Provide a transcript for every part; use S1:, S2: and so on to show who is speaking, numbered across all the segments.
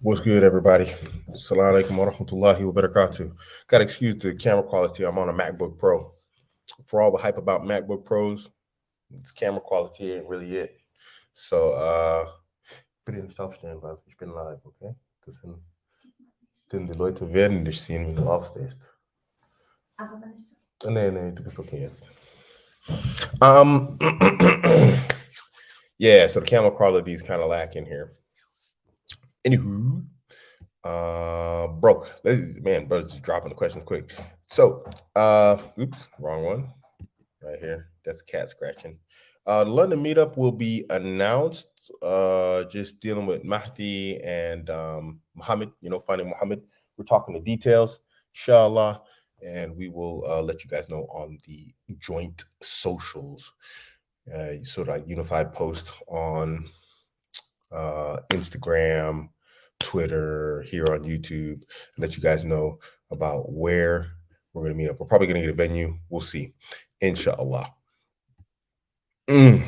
S1: What's good, everybody? Assalamu alaikum wa rahmatullahi wa barakatuh. Got to excuse the camera quality. I'm on a MacBook Pro. For all the hype about MacBook Pros, it's camera quality ain't really it. So, bitte nicht aufstehen, weil ich bin live, okay? Das sind, denn die Leute werden dich sehen, wenn du aufstehst. Nee, du bist okay jetzt. Yeah, so the camera quality is kind of lacking here. Anywho, bro, just dropping the questions quick. So, oops, wrong one. Right here. That's cat scratching. The London meetup will be announced. Just dealing with Mahdi and Muhammad, finding Muhammad. We're talking the details, inshallah, and we will let you guys know on the joint socials. Sort of like unified post on Instagram, Twitter, here on YouTube, and let you guys know about where we're going to meet up. We're probably going to get a venue. We'll see. Inshallah. Man,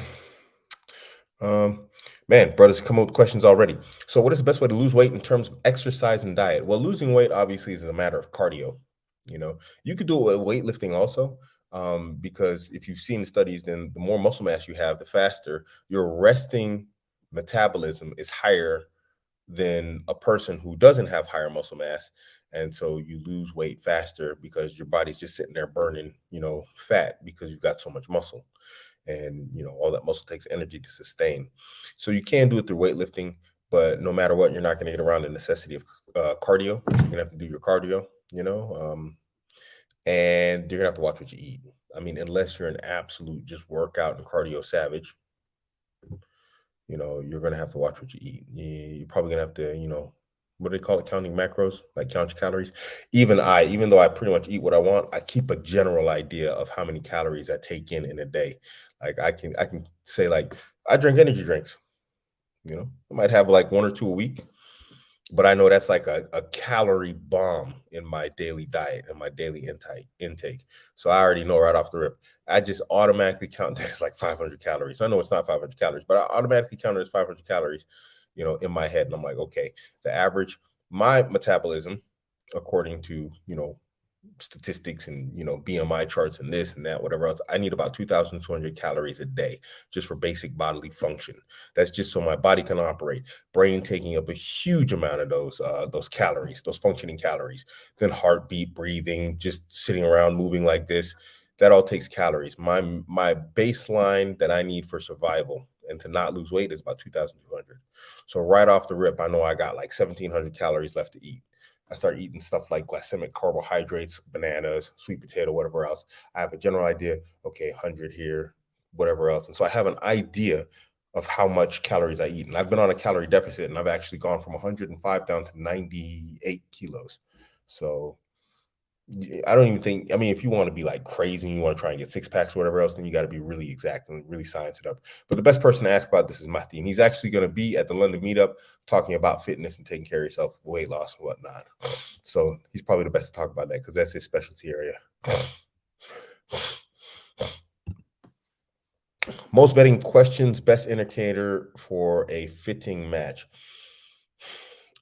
S1: brothers, come up with questions already. So what is the best way to lose weight in terms of exercise and diet? Well, losing weight obviously is a matter of cardio. You could do it with weightlifting also, because if you've seen the studies, then the more muscle mass you have, the faster your resting metabolism is higher than a person who doesn't have higher muscle mass. And so you lose weight faster because your body's just sitting there burning, fat because you've got so much muscle. And all that muscle takes energy to sustain. So you can do it through weightlifting, but no matter what, you're not going to get around the necessity of cardio. You're going to have to do your cardio, and you're going to have to watch what you eat. I mean, unless you're an absolute just workout and cardio savage, you're going to have to watch what you eat. You're probably going to have to, what do they call it? Counting macros, like count your calories. Even though I pretty much eat what I want, I keep a general idea of how many calories I take in a day. Like I can say, like, I drink energy drinks. I might have like one or two a week, but I know that's like a calorie bomb in my daily diet and my daily intake. So I already know right off the rip. I just automatically count that as like 500 calories. I know it's not 500 calories, but I automatically count it as 500 calories, in my head. And I'm like, okay, the average, my metabolism, according to, statistics and, BMI charts and this and that, whatever else, I need about 2,200 calories a day just for basic bodily function. That's just so my body can operate. Brain taking up a huge amount of those calories, those functioning calories. Then heartbeat, breathing, just sitting around moving like this, that all takes calories. My baseline that I need for survival and to not lose weight is about 2,200. So right off the rip, I know I got like 1,700 calories left to eat. I start eating stuff like glycemic carbohydrates, bananas, sweet potato, whatever else. I have a general idea, okay, 100 here, whatever else. And so I have an idea of how much calories I eat. And I've been on a calorie deficit, and I've actually gone from 105 down to 98 kilos. So I don't even think, I mean, if you want to be like crazy and you want to try and get six packs or whatever else, then you got to be really exact and really science it up. But the best person to ask about this is Mahdi. And he's actually going to be at the London meetup talking about fitness and taking care of yourself, weight loss and whatnot. So he's probably the best to talk about that because that's his specialty area. Most vetting questions, best indicator for a fitting match.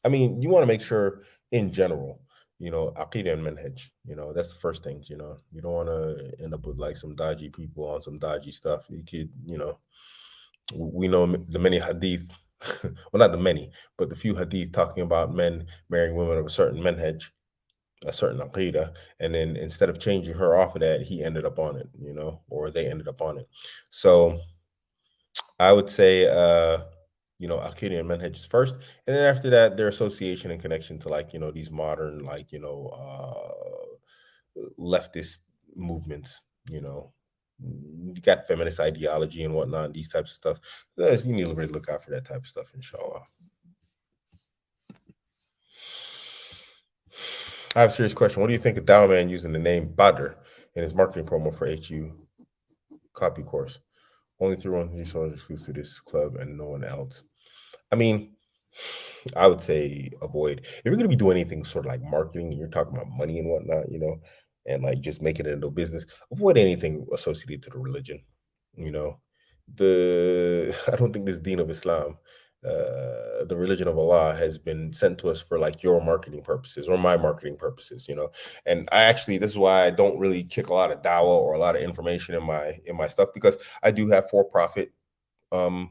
S1: I mean, you want to make sure in general, Aqidah and Manhaj, that's the first things, you don't want to end up with like some dodgy people on some dodgy stuff. You could, we know the many hadith, well, not the many, but the few hadith talking about men marrying women of a certain Manhaj, a certain Aqidah, and then instead of changing her off of that, he ended up on it, or they ended up on it. So I would say, Aqidah and Manhaj is first, and then after that, their association and connection to like these modern leftist movements. You got feminist ideology and whatnot, these types of stuff. You need to really look out for that type of stuff, inshallah. I have a serious question. What do you think of Dawah Man using the name Badr in his marketing promo for HU copy course? Only through one resource exclusive to this club and no one else. I mean, I would say avoid. If you're going to be doing anything sort of like marketing and you're talking about money and whatnot, and like just making it into business, avoid anything associated to the religion. I don't think this Deen of Islam the religion of Allah has been sent to us for like your marketing purposes or my marketing purposes, you know. And I actually, this is why I don't really kick a lot of dawah or a lot of information in my stuff, because I do have for profit um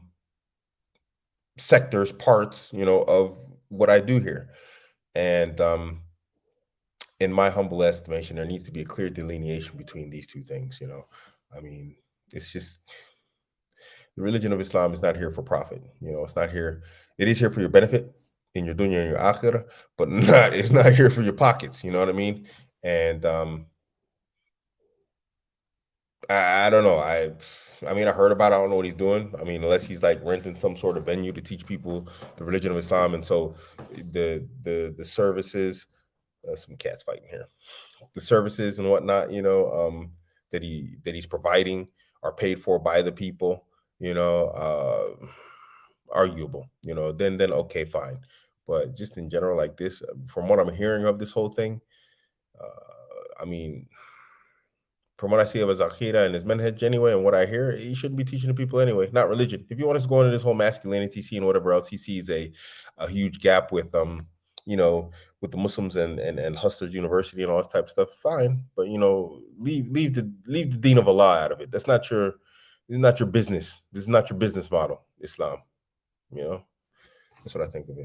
S1: sectors, parts, you know, of what I do here. And in my humble estimation, there needs to be a clear delineation between these two things, you know. I mean, it's just the religion of Islam is not here for profit. You know, it's not here. It is here for your benefit in your dunya and your akhirah, but not. It's not here for your pockets. You know what I mean? And I don't know. I mean, I heard about it. I don't know what he's doing. I mean, unless he's like renting some sort of venue to teach people the religion of Islam, and so the services. Some cats fighting here. The services and whatnot, you know, that he's providing are paid for by the people, you know, arguable, you know, then okay, fine. But just in general, like this, from what I'm hearing of this whole thing, I mean, from what I see of his akira and his manhaj anyway, and what I hear, he shouldn't be teaching the people anyway, not religion. If you want us to go into this whole masculinity scene, whatever else, he sees a huge gap with you know, with the Muslims and Hustlers University and all this type of stuff. Fine, but you know, leave the deen of Allah out of it. That's not your this is not your business. This is not your business model, Islam. You know, that's what I think of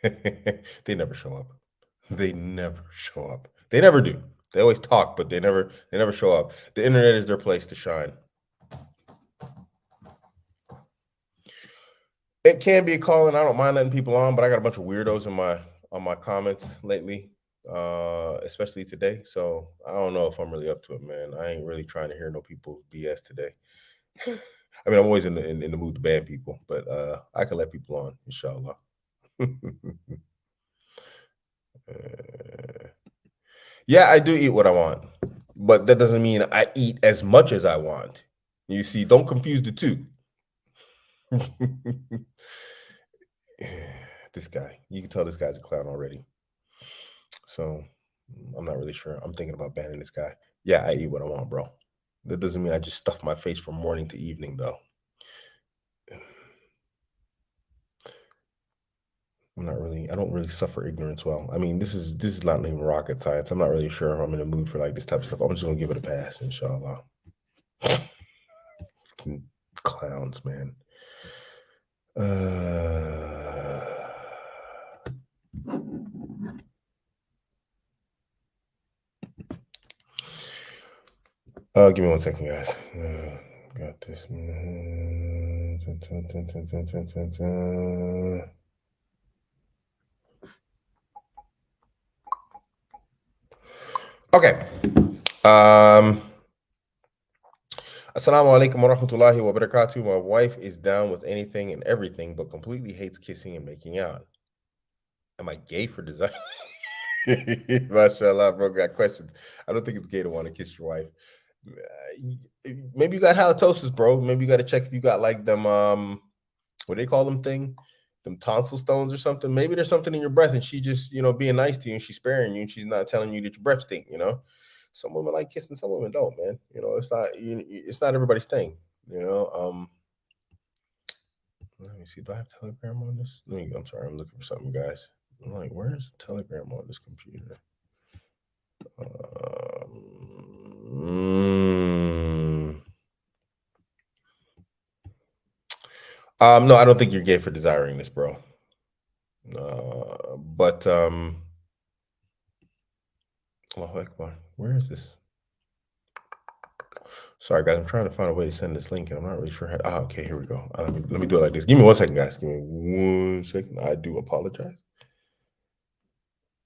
S1: it. They never show up. They never show up. They never do. They always talk, but they never show up. The internet is their place to shine. It can be a call, and I don't mind letting people on, but I got a bunch of weirdos in my on my comments lately, especially today. So I don't know if I'm really up to it, man. I ain't really trying to hear no people BS today. I mean, I'm always in the mood to ban people, but I can let people on, inshallah. Uh, yeah, I do eat what I want, but that doesn't mean I eat as much as I want. You see, don't confuse the two. This guy, you can tell this guy's a clown already. So I'm not really sure. I'm thinking about banning this guy. Yeah, I eat what I want, bro. That doesn't mean I just stuff my face from morning to evening, though. I don't really suffer ignorance well. I mean, this is not even rocket science. I'm not really sure if I'm in the mood for like this type of stuff. I'm just gonna give it a pass, inshallah. Fucking clowns, man. Give me 1 second, guys. Got this. Okay. Assalamu alaikum wa rahmatullahi wa barakatuh. My wife is down with anything and everything, but completely hates kissing and making out. Am I gay for design? Mashallah, bro, got questions. I don't think it's gay to want to kiss your wife. Maybe you got halitosis, bro. Maybe you got to check if you got like them, what do they call them thing? Them tonsil stones or something. Maybe there's something in your breath and she just, you know, being nice to you and she's sparing you and she's not telling you that your breath stink, you know? Some women like kissing, some women don't, man. You know, it's not everybody's thing, you know. Let me see. Do I have Telegram on this? I'm sorry, I'm looking for something, guys. I'm like, where's Telegram on this computer? No, I don't think you're gay for desiring this, bro. But where is this? Sorry, guys, I'm trying to find a way to send this link, and I'm not really sure how. Okay, here we go. Let me do it like this. Give me 1 second, guys. Give me 1 second. I do apologize.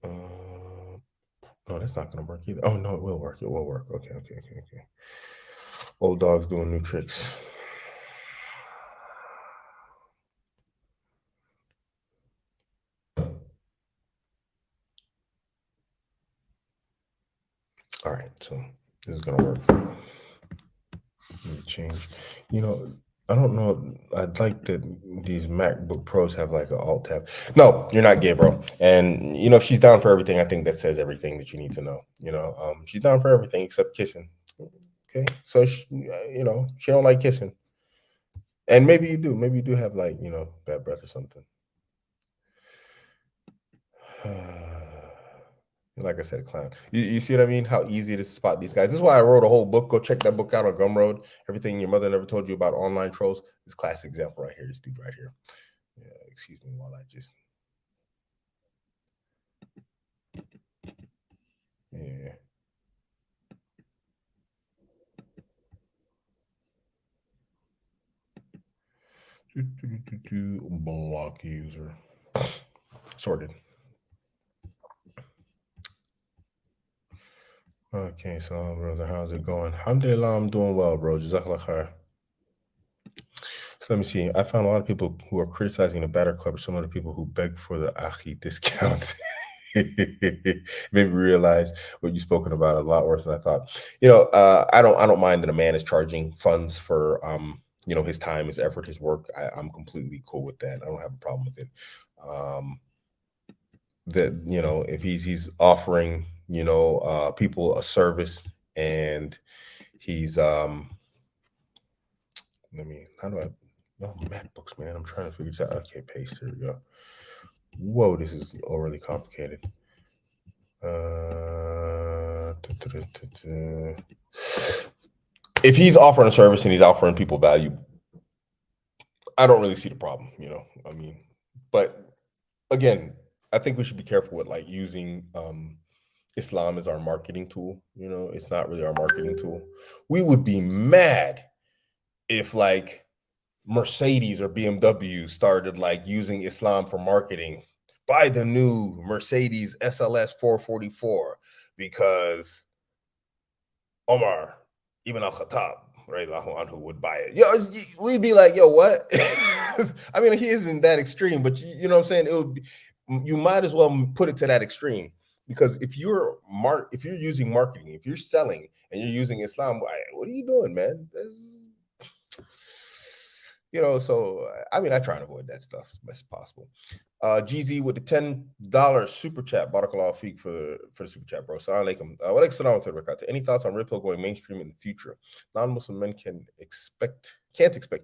S1: No, that's not gonna work either. Oh no, it will work. It will work. Okay. Old dog's doing new tricks. All right, so this is gonna work. Let me change. You know, I don't know. I'd like that these MacBook Pros have like an alt tab. No, you're not gay, bro. And you know, if she's down for everything, I think that says everything that you need to know. You know, she's down for everything except kissing. Okay, so she don't like kissing, and maybe you do have like bad breath or something. Like I said, clown. You see what I mean? How easy it is to spot these guys. This is why I wrote a whole book. Go check that book out on Gumroad. Everything your mother never told you about online trolls. This classic example right here. This dude right here. Yeah, excuse me while I just yeah. Block user. Sorted. Okay, so brother, how's it going? Alhamdulillah, I'm doing well, bro. Jazakallah khair. So let me see. I found a lot of people who are criticizing the Batter Club are some of the people who beg for the Ahi discount. Made me realize what you've spoken about a lot worse than I thought. I don't mind that a man is charging funds for his time, his effort, his work. I'm completely cool with that. I don't have a problem with it. Um, that if he's offering people a service, and he's let me how do I oh, MacBooks, man, I'm trying to figure this out. Okay, paste, here we go. Whoa, this is overly complicated. If he's offering a service and he's offering people value, I don't really see the problem, I mean, but again, I think we should be careful with like using Islam as our marketing tool. It's not really our marketing tool. We would be mad if like Mercedes or BMW started like using Islam for marketing. Buy the new Mercedes SLS 444 because Omar Ibn Al Khattab, right, anhu, would buy it. We'd be like, yo, what? I mean, he isn't that extreme, but you know what I'm saying? It would be, you might as well put it to that extreme, because if you're using marketing, if you're selling and you're using Islam, what are you doing, man? So I mean, I try and avoid that stuff as best as possible. GZ with the $10 super chat. Barakallahu feek for the super chat, bro. Assalamu alaikum. Wa alaikum salam wa rahmatullah. Any thoughts on Ripple going mainstream in the future? Non-Muslim men can't expect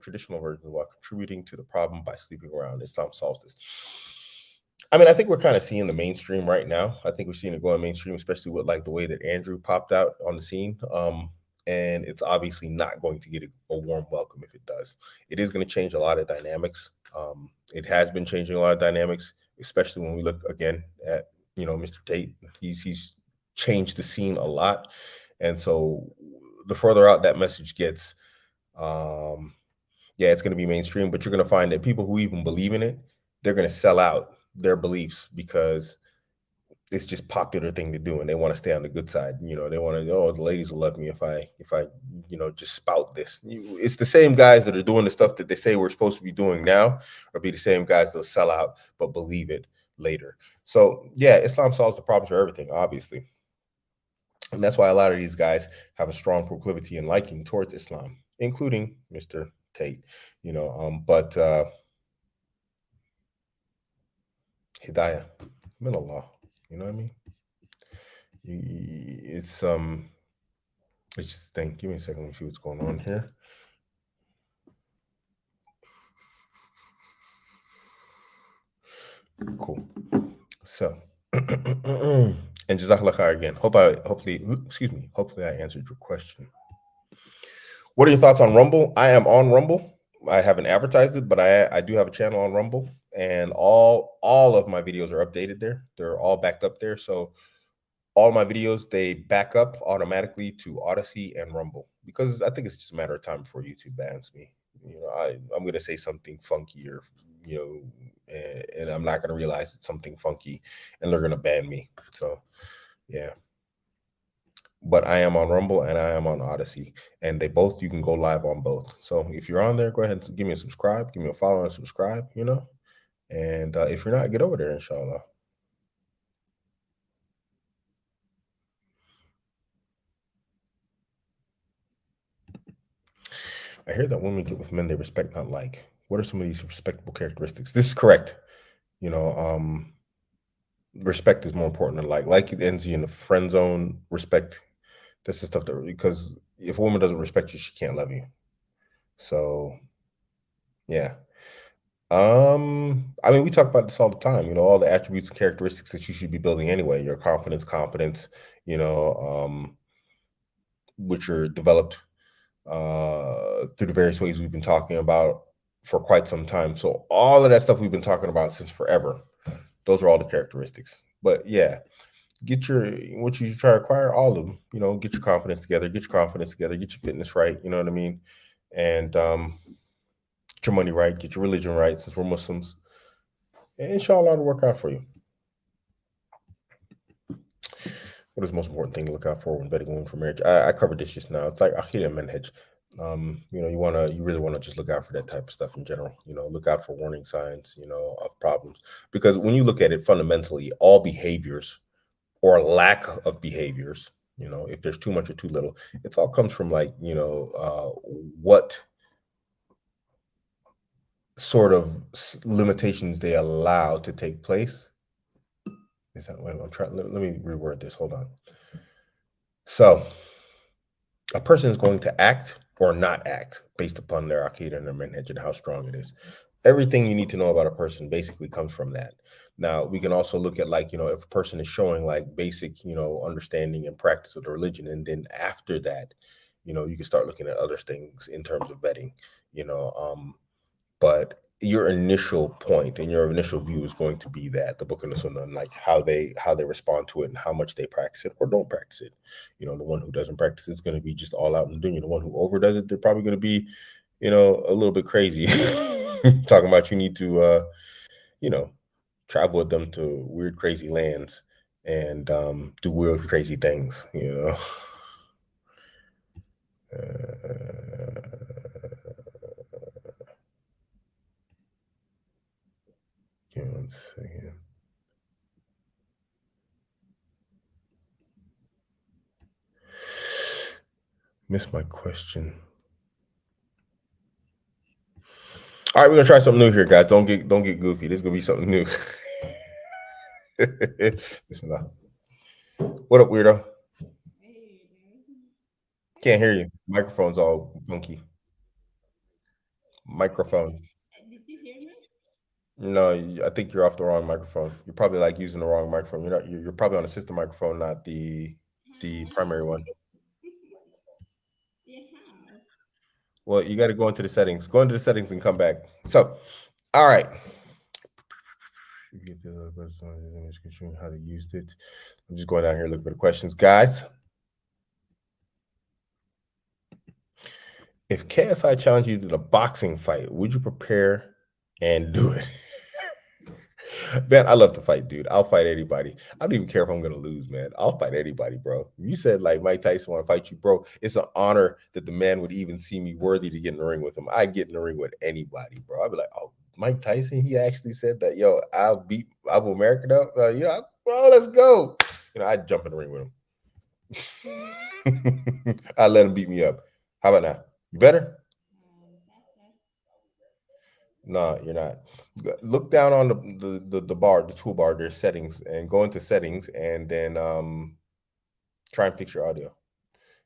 S1: traditional versions while contributing to the problem by sleeping around. Islam solves this. I mean, I think we're kind of seeing the mainstream right now. I think we're seeing it going mainstream, especially with like the way that Andrew popped out on the scene. And it's obviously not going to get a warm welcome if it does. It is going to change a lot of dynamics. It has been changing a lot of dynamics, especially when we look again at Mr. Tate. He's changed the scene a lot, and so the further out that message gets, it's going to be mainstream. But you're going to find that people who even believe in it, they're going to sell out their beliefs because it's just popular thing to do, and they want to stay on the good side. They want to, the ladies will love me if I just spout this. It's the same guys that are doing the stuff that they say we're supposed to be doing now, or be the same guys that'll sell out but believe it later. So yeah, Islam solves the problems for everything, obviously, and that's why a lot of these guys have a strong proclivity and liking towards Islam, including Mr. Tate. But Hidayah, min Allah. You know what I mean? It's let's just think. Give me a second. Let me see what's going on here. Cool. So, and Jazakallah khair again. Hopefully I answered your question. What are your thoughts on Rumble? I am on Rumble. I haven't advertised it, but I do have a channel on Rumble, and all of my videos are updated there. They're all backed up there. So all my videos, they back up automatically to Odyssey and Rumble, because I think it's just a matter of time before YouTube bans me. I'm going to say something funky, or and I'm not going to realize it's something funky, and they're going to ban me. So yeah, but I am on Rumble and I am on Odyssey, and you can go live on both. So if you're on there, go ahead and give me a subscribe, give me a follow and subscribe, and if you're not, get over there, inshallah. I hear that women get with men they respect, not like. What are some of these respectable characteristics? This is correct. Respect is more important than like. Like, it ends you in the friend zone. Respect, that's the stuff that, because if a woman doesn't respect you, she can't love you. So yeah. I mean, we talk about this all the time, all the attributes and characteristics that you should be building anyway, your confidence, competence, which are developed through the various ways we've been talking about for quite some time. So all of that stuff we've been talking about since forever, those are all the characteristics. But yeah, get what you try to acquire, all of them, get your confidence together, get your fitness right, you know what I mean? And get your money right, get your religion right, since we're Muslims. And inshallah, it'll work out for you. What is the most important thing to look out for when vetting women for marriage? I covered this just now. It's like akhira manhaj. You really want to just look out for that type of stuff in general. Look out for warning signs, of problems. Because when you look at it fundamentally, all behaviors or lack of behaviors, if there's too much or too little, it all comes from like, what sort of limitations they allow to take place. Is that what I'm trying? Let me reword this. Hold on. So a person is going to act or not act based upon their aqidah and their manhaj and how strong it is. Everything you need to know about a person basically comes from that. Now, we can also look at like, if a person is showing like basic, understanding and practice of the religion. And then after that, you can start looking at other things in terms of vetting, but your initial point and your initial view is going to be that the book and the sunnah, and like how they respond to it and how much they practice it or don't practice it. The one who doesn't practice it is going to be just all out in the dunya. The one who overdoes it, they're probably going to be, a little bit crazy. Talking about you need to travel with them to weird, crazy lands and do weird, crazy things, Give me 1 second. Missed my question. All right, we're gonna try something new here, guys. Don't get goofy. This is gonna be something new. Bismillah. What up, weirdo? Can't hear you. Microphone's all funky. Microphone.
S2: Did you hear me?
S1: No, I think you're off the wrong microphone. You're probably like using the wrong microphone. You're not. You're probably on a system microphone, not the primary one.
S2: Yeah, how?
S1: Well, you got to go into the settings. Go into the settings and come back. So, all right. You get the other person how they used it. I'm just going down here looking for the questions, guys. If KSI challenged you to the boxing fight, would you prepare and do it? Man, I love to fight, dude. I'll fight anybody. I don't even care if I'm gonna lose, man. I'll fight anybody, bro. You said like Mike Tyson want to fight you, bro. It's an honor that the man would even see me worthy to get in the ring with him. I'd get in the ring with anybody, bro. I'd be like, oh, Mike Tyson, he actually said that, yo, I'll beat Abuamerican up. Bro, let's go. I'd jump in the ring with him. I'd let him beat me up. How about now? You better? No, you're not. Look down on the bar, the toolbar. There's settings, and go into settings, and then try and fix your audio.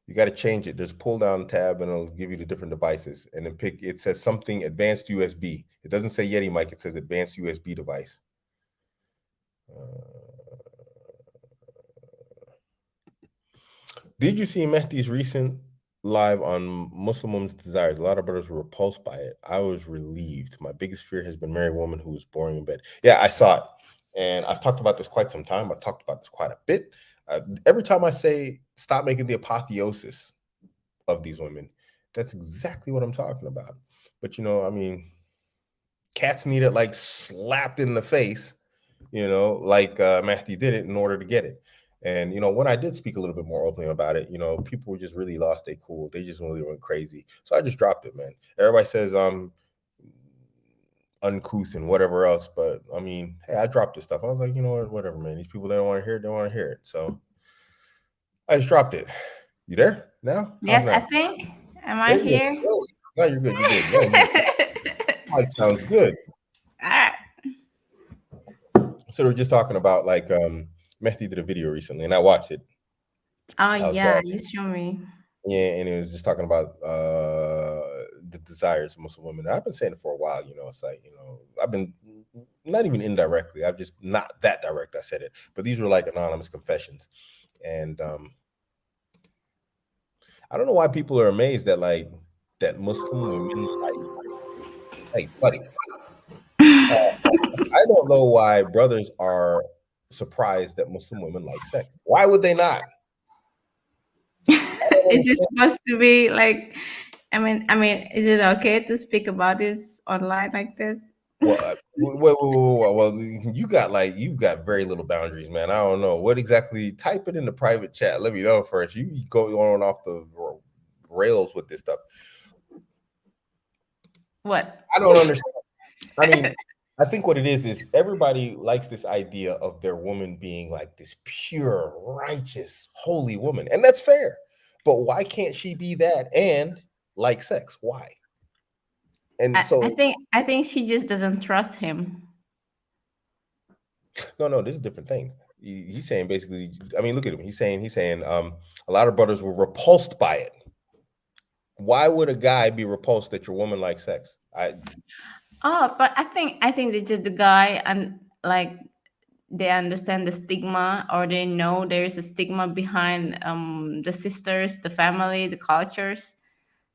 S1: You got to change it. There's a pull down tab, and it'll give you the different devices, and then pick. It says something advanced USB. It doesn't say Yeti mic. It says advanced USB device. Did you see Mehdi's recent live on Muslim Women's Desires? A lot of brothers were repulsed by it. I was relieved. My biggest fear has been married woman who was boring in bed. Yeah, I saw it. And I've talked about this quite some time. I've talked about this quite a bit. Every time I say stop making the apotheosis of these women, that's exactly what I'm talking about. But, I mean, cats need it like slapped in the face, like Mahdi did it in order to get it. And when I did speak a little bit more openly about it, people just really lost their cool. They just really went crazy. So I just dropped it, man. Everybody says I'm uncouth and whatever else, but I mean, hey, I dropped this stuff. I was like, you know what, whatever, man. These people, they don't want to hear it. They want to hear it. So I just dropped it. You there now? How's
S2: Yes, I
S1: that?
S2: think. Am I
S1: There you
S2: here?
S1: go. No, you're good. You're good. Yeah, mic sounds good.
S2: All right.
S1: So we're just talking about like Mehdi did a video recently, and I watched it.
S2: Oh
S1: Of
S2: yeah, you show me.
S1: Yeah, and it was just talking about the desires of Muslim women. I've been saying it for a while. It's like I've been not even indirectly. I've just not that direct. I said it, but these were like anonymous confessions, and I don't know why people are amazed that that Muslim women like buddy. I don't know why brothers are surprised that Muslim women like sex. Why would they not? I don't
S2: Is it
S1: understand.
S2: supposed to be like? I mean, is it okay to speak about this online like this?
S1: Well, well, you've got very little boundaries, man. I don't know what exactly. Type it in the private chat. Let me know first. You go on off the rails with this stuff.
S2: What?
S1: I don't understand. I mean, I think what it is everybody likes this idea of their woman being like this pure, righteous, holy woman, and that's fair. But why can't she be that and like sex? Why? And
S2: I
S1: so,
S2: think I think she just doesn't trust him.
S1: no, this is a different thing. He's saying basically, I mean, look at him. He's saying, a lot of brothers were repulsed by it. Why would a guy be repulsed that your woman likes sex?
S2: Oh, but I think that just the guy and like they understand the stigma or they know there is a stigma behind the sisters, the family, the cultures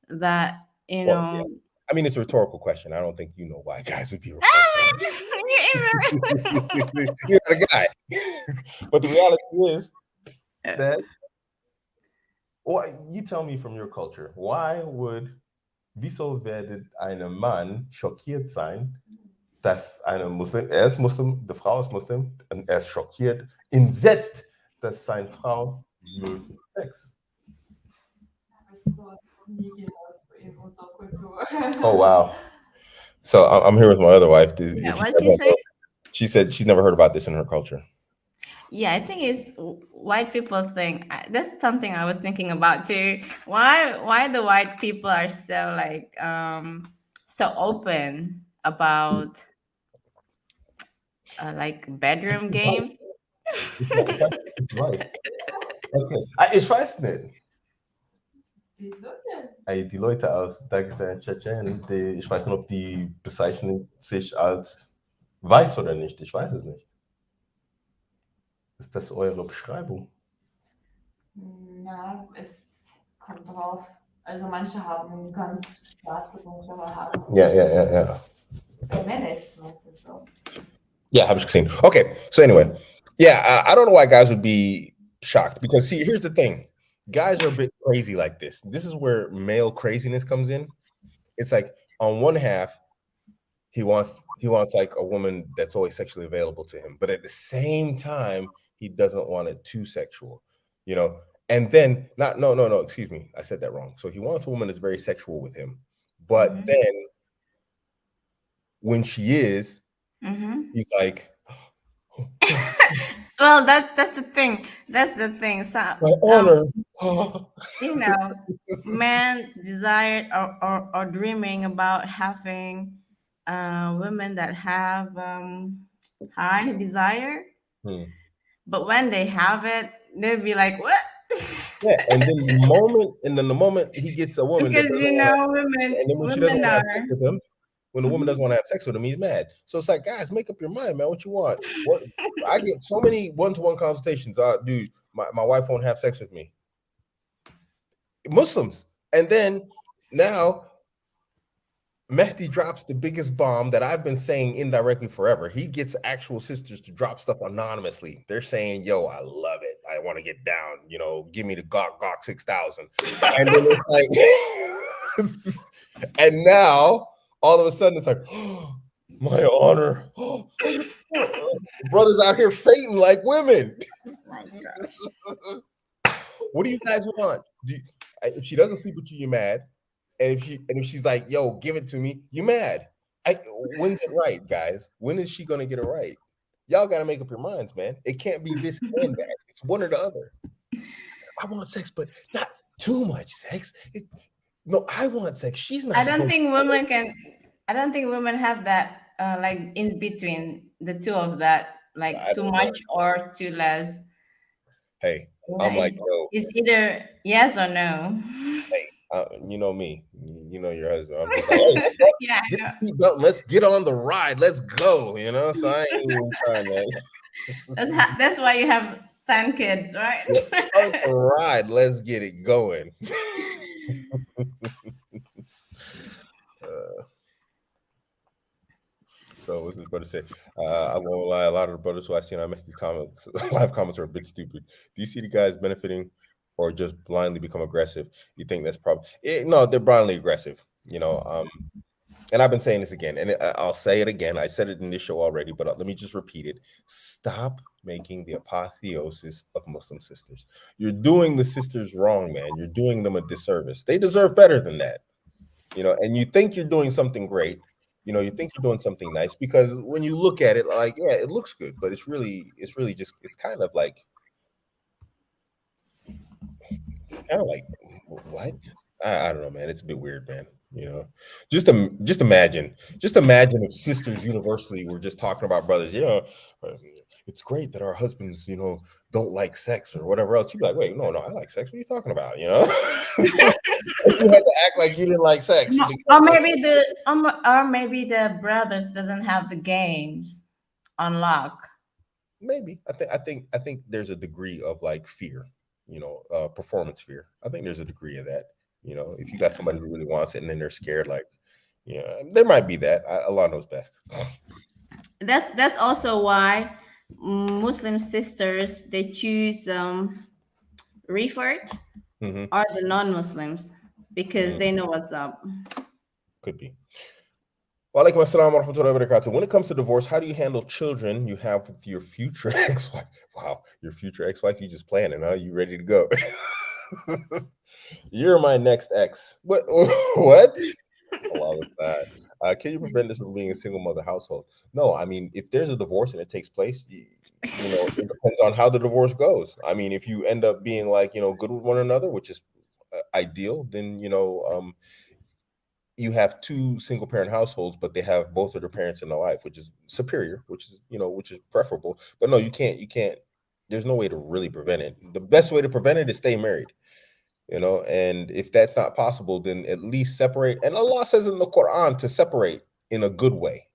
S2: that you
S1: Well, yeah.
S2: know.
S1: I mean, it's a rhetorical question. I don't think you know why guys would be repulsed by it. You're not a guy. But the reality is that, or you tell me from your culture, why would wieso werdet eine Mann schockiert sein, dass eine Muslim, er ist Muslim, die Frau ist Muslim, und er ist schockiert, entsetzt, dass seine Frau nur Sex. Oh wow! So I'm here with my other wife.
S2: Yeah,
S1: If you
S2: what
S1: guys
S2: she
S1: don't
S2: say?
S1: know, she said she's never heard about this in her culture.
S2: Yeah, I think it's white people think that's something I was thinking about too. Why the white people are so like so open about like bedroom
S1: Ich weiß,
S2: games?
S1: ich weiß. Okay. Ich weiß nicht. Ey, die Leute aus Dagestan, Tschetschen, ich weiß nicht, ob die bezeichnen sich als weiß oder nicht. Ich weiß es nicht. Ist das eure Beschreibung?
S3: Na, es kommt drauf. Also manche haben ganz schwarze, dunklere Haare.
S1: Yeah.
S3: Bei Männern ist es meistens so.
S1: Yeah, habe ich gesehen. Okay, so anyway, yeah, I don't know why guys would be shocked because see, here's the thing: guys are a bit crazy like this. This is where male craziness comes in. It's like on one half, he wants like a woman that's always sexually available to him, but at the same time, he doesn't want it too sexual, you know. And then not no, excuse me, I said that wrong. So he wants a woman that's very sexual with him, but
S2: Mm-hmm.
S1: then when she is,
S2: Mm-hmm.
S1: he's like,
S2: Well, that's the thing. That's the thing. So,
S1: my honor.
S2: you know, men desired or dreaming about having women that have high desire,
S1: Hmm.
S2: but when they have it, they'll be like, "What?"
S1: Yeah, and then the moment he gets a woman that
S2: Because
S1: doesn't want to,
S2: women
S1: and then when she doesn't
S2: women
S1: want to
S2: are.
S1: have sex with him, when the woman
S2: Mhm.
S1: doesn't want to have sex with him, he's mad. So it's like, guys, make up your mind, man. What you want? What I get so many one-to-one consultations. Dude, my wife won't have sex with me. Muslims, and then now Mehdi drops the biggest bomb that I've been saying indirectly forever. He gets actual sisters to drop stuff anonymously. They're saying, "Yo, I love it. I want to get down. Give me the Gok 6000." And then it's like, and now all of a sudden it's like, oh, my honor. Brothers out here fainting like women. What do you guys want? If she doesn't sleep with you, you're mad. And if she's like, "Yo, give it to me," you mad. When's it right, guys? When is she gonna get it right? Y'all gotta make up your minds, man. It can't be this and that. It's one or the other. I want sex, but not too much sex. No, I want sex. She's
S2: I
S1: not
S2: don't
S1: supposed
S2: think
S1: to.
S2: women can. I don't think women have that like in between the two of that, like
S1: I
S2: too
S1: don't know.
S2: much or too less.
S1: Hey, I'm like, yo,
S2: It's either yes or no.
S1: hey, you know me, you know your husband. I'm just like, hey, bro,
S2: Yeah, I
S1: get
S2: know.
S1: the seatbelt, let's get on the ride, let's go. You know, so I ain't even trying to.
S2: That's why you have 10 kids, right?
S1: Yeah, start the ride, let's get it going. Uh, so what's this brother say? I won't lie, a lot of the brothers who I seen, I make these comments, live comments are a bit stupid. Do you see the guys benefiting or just blindly become aggressive? You think that's probably no, they're blindly aggressive, you know. And I've been saying this again, and I'll say it again. I said it in this show already, but let me just repeat it. Stop making the apotheosis of Muslim sisters. You're doing the sisters wrong, man. You're doing them a disservice. They deserve better than that, you know. And you think you're doing something great, you know. You think you're doing something nice because when you look at it, like, yeah, it looks good, but it's really just, it's kind of like what? I don't know, man. It's a bit weird, man. You know, just imagine if sisters universally were just talking about brothers. You know, it's great that our husbands, you know, don't like sex or whatever else. You'd be like, wait, no, I like sex. What are you talking about? You know, you had to act like you didn't like sex.
S2: Or maybe the brothers doesn't have the games on lock.
S1: Maybe I think there's a degree of like fear, you know, performance fear. I think there's a degree of that. You know, if you got somebody who really wants it and then they're scared, like, you know, there might be that. Allah knows best.
S2: That's also why Muslim sisters they choose Refert
S1: Hmm.
S2: or the non-Muslims because
S1: Mm,
S2: they know what's up.
S1: could be. Walaikum assalam wa rahmatullahi wa barakatuh. When it comes to divorce, how do you handle children you have with your future ex-wife? Wow, your future ex-wife, you just planning, huh? You ready to go? You're my next ex. What? What? Allah was that. Can you prevent this from being a single mother household? No, I mean, if there's a divorce and it takes place, you know, it depends on how the divorce goes. I mean, if you end up being like, you know, good with one another, which is ideal, then, you know, you have two single parent households, but they have both of their parents in their life, which is superior, which is, you know, which is preferable. But no, you can't, there's no way to really prevent it. The best way to prevent it is stay married, you know, and if that's not possible, then at least separate. And Allah says in the Quran to separate in a good way,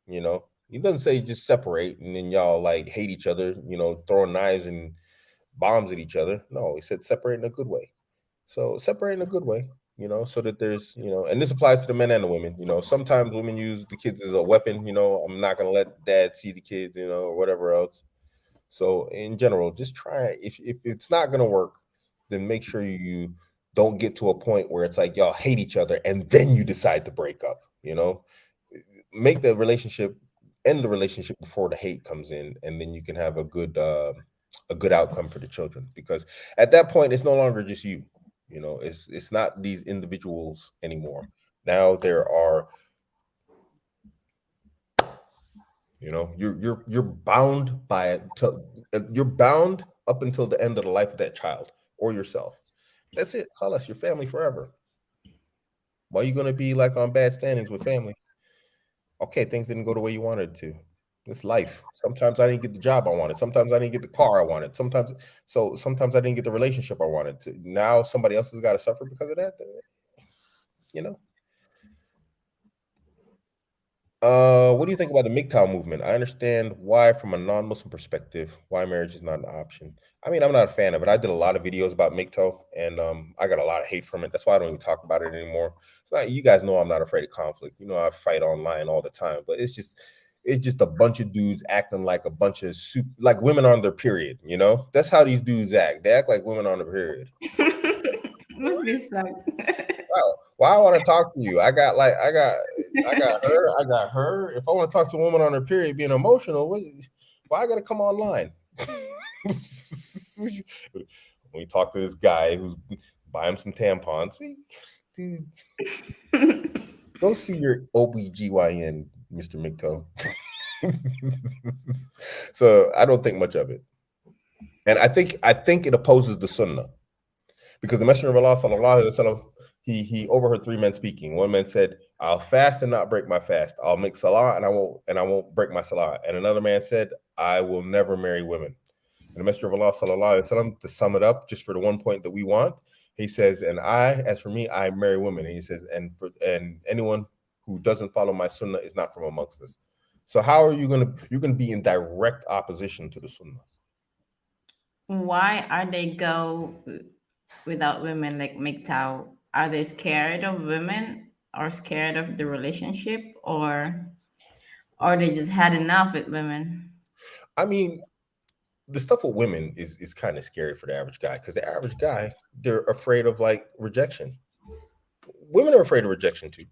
S1: you know. He doesn't say just separate and then y'all like hate each other, you know, throwing knives and bombs at each other. No, he said separate in a good way. So separate in a good way, you know, so that there's, you know, and this applies to the men and the women. You know, sometimes women use the kids as a weapon. You know, I'm not gonna let dad see the kids, you know, or whatever else. So in general, just try. If it's not gonna work, then make sure you don't get to a point where it's like y'all hate each other and then you decide to break up. You know, make the relationship, end the relationship before the hate comes in, and then you can have a good outcome for the children, because at that point it's no longer just you, you know, it's not these individuals anymore. Now there are, you know, you're bound by it to, you're bound up until the end of the life of that child or yourself. That's it. Call us your family forever. Why are you going to be like on bad standings with family? Okay, things didn't go the way you wanted to. It's life. Sometimes I didn't get the job I wanted. Sometimes I didn't get the car I wanted. Sometimes I didn't get the relationship I wanted to. Now somebody else has got to suffer because of that. You know. What do you think about the MGTOW movement? I understand why, from a non-Muslim perspective, why marriage is not an option. I mean, I'm not a fan of it. I did a lot of videos about MGTOW, and I got a lot of hate from it. That's why I don't even talk about it anymore. It's not. You guys know I'm not afraid of conflict. You know, I fight online all the time, but it's just a bunch of dudes acting like a bunch of like women on their period. You know, that's how these dudes act. They act like women on their period.
S2: Must be so.
S1: Wow. Why I want to talk to you? I got her. I got her. If I want to talk to a woman on her period being emotional, why I got to come online? When we talk to this guy who's buying some tampons, dude, go see your OBGYN, Mr. MGTOW. So I don't think much of it, and I think it opposes the Sunnah, because the Messenger of Allah sallallahu alaihi wasallam, he overheard three men speaking. One man said, "I'll fast and not break my fast. I'll make salah and I won't break my salah." And another man said, "I will never marry women." And the Messenger of Allah, sallallahu alaihi wasallam, to sum it up, just for the one point that we want, he says, "And as for me, I marry women." And he says, "And anyone who doesn't follow my sunnah is not from amongst us." So how are you you're gonna be in direct opposition to the sunnah?
S2: Why are they go without women like MGTOW? Are they scared of women or scared of the relationship, or they just had enough with women?
S1: I mean, the stuff with women is kind of scary for the average guy, because the average guy, they're afraid of like rejection. Women are afraid of rejection too.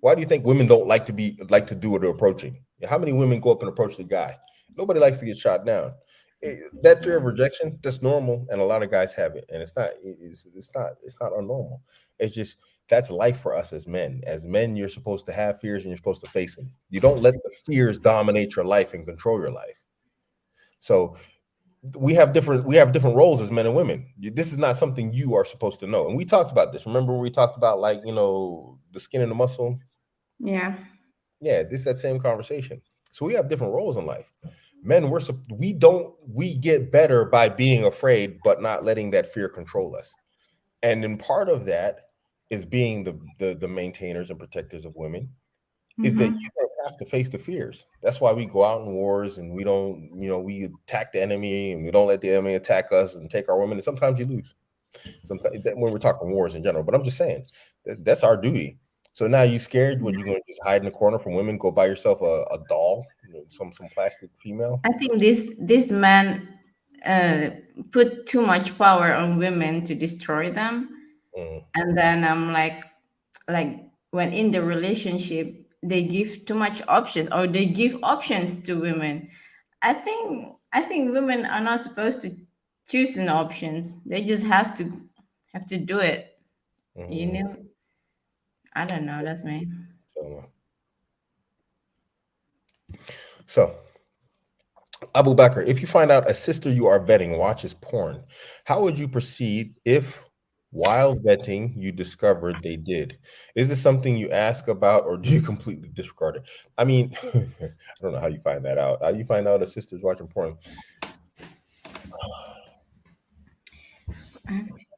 S1: Why do you think women don't like to do what they're approaching? How many women go up and approach the guy? Nobody likes to get shot down. That fear of rejection, that's normal, and a lot of guys have it, and it's not unnormal. It's just that's life for us as men. As men, you're supposed to have fears and you're supposed to face them. You don't let the fears dominate your life and control your life. So we have different roles as men and women. This is not something you are supposed to know. And we talked about this. Remember when we talked about, like, the skin and the muscle?
S2: Yeah.
S1: Yeah, this is that same conversation. So we have different roles in life. Men, we get better by being afraid, but not letting that fear control us. And then part of that is being the maintainers and protectors of women, is that you don't have to face the fears. That's why we go out in wars, and we don't, we attack the enemy, and we don't let the enemy attack us and take our women. And sometimes you lose. Sometimes, when we're talking wars in general, but I'm just saying that's our duty. So now you scared? What, you going to just hide in the corner from women? Go buy yourself a doll, some plastic female?
S2: I think this man uh, put too much power on women to destroy them,
S1: Mm,
S2: and then I'm like when in the relationship they give too much options, or they give options to women. I think women are not supposed to choose an options. They just have to do it. You
S1: mhm.
S2: know, I don't know. That's me.
S1: So, Abu Bakr, if you find out a sister you are vetting watches porn, how would you proceed if, while vetting, you discovered they did? Is this something you ask about, or do you completely disregard it? I mean, I don't know how you find that out. How you find out a sister's watching porn?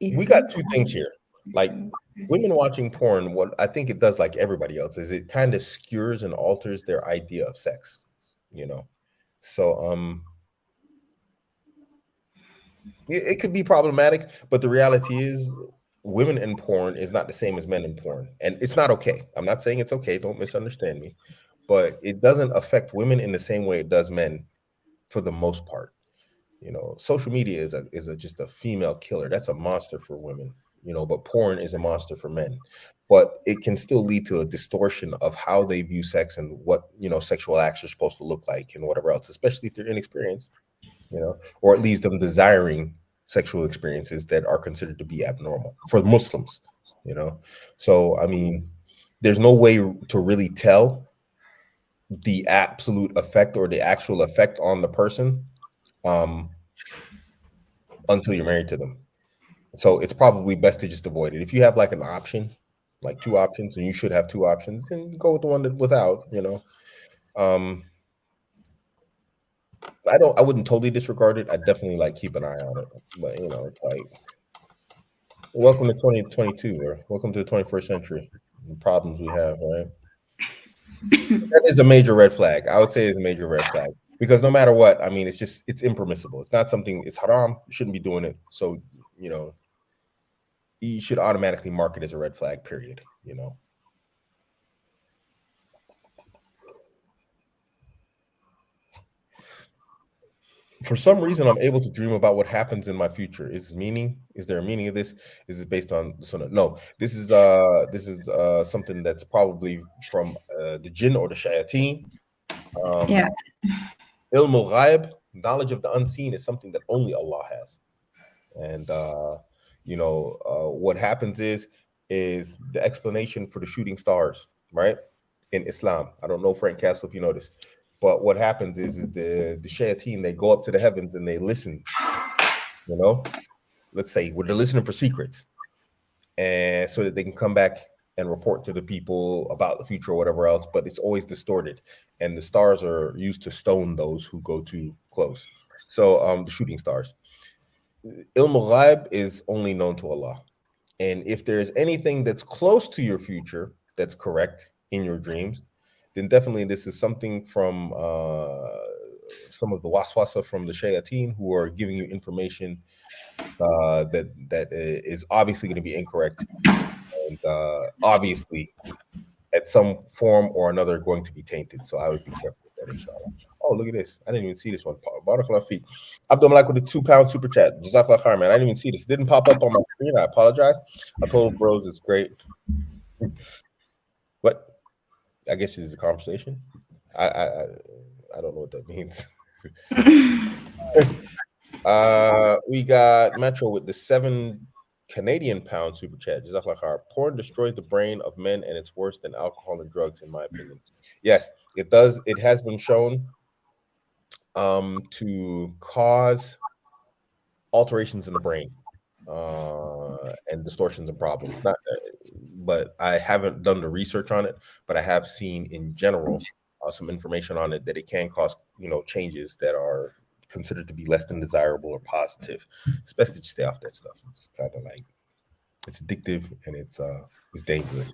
S1: We
S2: If
S1: got
S2: you
S1: two things here. Like, women watching porn, what I think it does, like everybody else, is it kind of skewers and alters their idea of sex, you know? So, it could be problematic, but the reality is women in porn is not the same as men in porn. And it's not okay. I'm not saying it's okay. Don't misunderstand me. But it doesn't affect women in the same way it does men for the most part. Social media is just a female killer. That's a monster for women, but porn is a monster for men. But it can still lead to a distortion of how they view sex and what, sexual acts are supposed to look like and whatever else, especially if they're inexperienced, or it leaves them desiring sexual experiences that are considered to be abnormal for Muslims, you know. So, I mean, there's no way to really tell the absolute effect or the actual effect on the person, um, until you're married to them. So it's probably best to just avoid it. If you have like an option, like two options, and you should have two options, then go with the one that without. Um, I wouldn't totally disregard it. I definitely like keep an eye on it. But it's like, welcome to 2022, or welcome to the 21st century. The problems we have, right? That is a major red flag. I would say it's a major red flag, because no matter what, I mean, it's impermissible. It's not something. It's haram. You shouldn't be doing it. So you know, you should automatically mark it as a red flag. Period. For some reason, I'm able to dream about what happens in my future. Is there a meaning of this? Is it based on the sunnah? No, this is something that's probably from the jinn or the shayateen.
S2: Yeah.
S1: Ilm al-ghaib, knowledge of the unseen, is something that only Allah has. And what happens is the explanation for the shooting stars, right? In Islam. I don't know, Frank Castle, if you know this. But what happens is the shayateen, they go up to the heavens and they listen, you know, let's say, they're listening for secrets, and so that they can come back and report to the people about the future or whatever else, but it's always distorted. And the stars are used to stone those who go too close. So the shooting stars. Ilm al-Ghaib is only known to Allah. And if there's anything that's close to your future that's correct in your dreams, then definitely this is something from some of the waswasa from the shayateen who are giving you information that is obviously going to be incorrect, and obviously at some form or another going to be tainted. So I would be careful with that, inshallah. Oh, look at this. I didn't even see this one. Barakallah feet. Abdul with the £2 super chat. Jazakallah khair, man. I didn't even see this. It didn't pop up on my screen. I apologize. I told bros it's great. What? I guess it's a conversation. I don't know what that means. We got Metro with the £7 Canadian super chat. Jazakallah khair. Porn destroys the brain of men, and it's worse than alcohol and drugs, in my opinion. Yes, it does. It has been shown to cause alterations in the brain and distortions and problems. But I haven't done the research on it, but I have seen in general some information on it that it can cause, changes that are considered to be less than desirable or positive. It's best to stay off that stuff. It's kind of like, it's addictive and it's dangerous.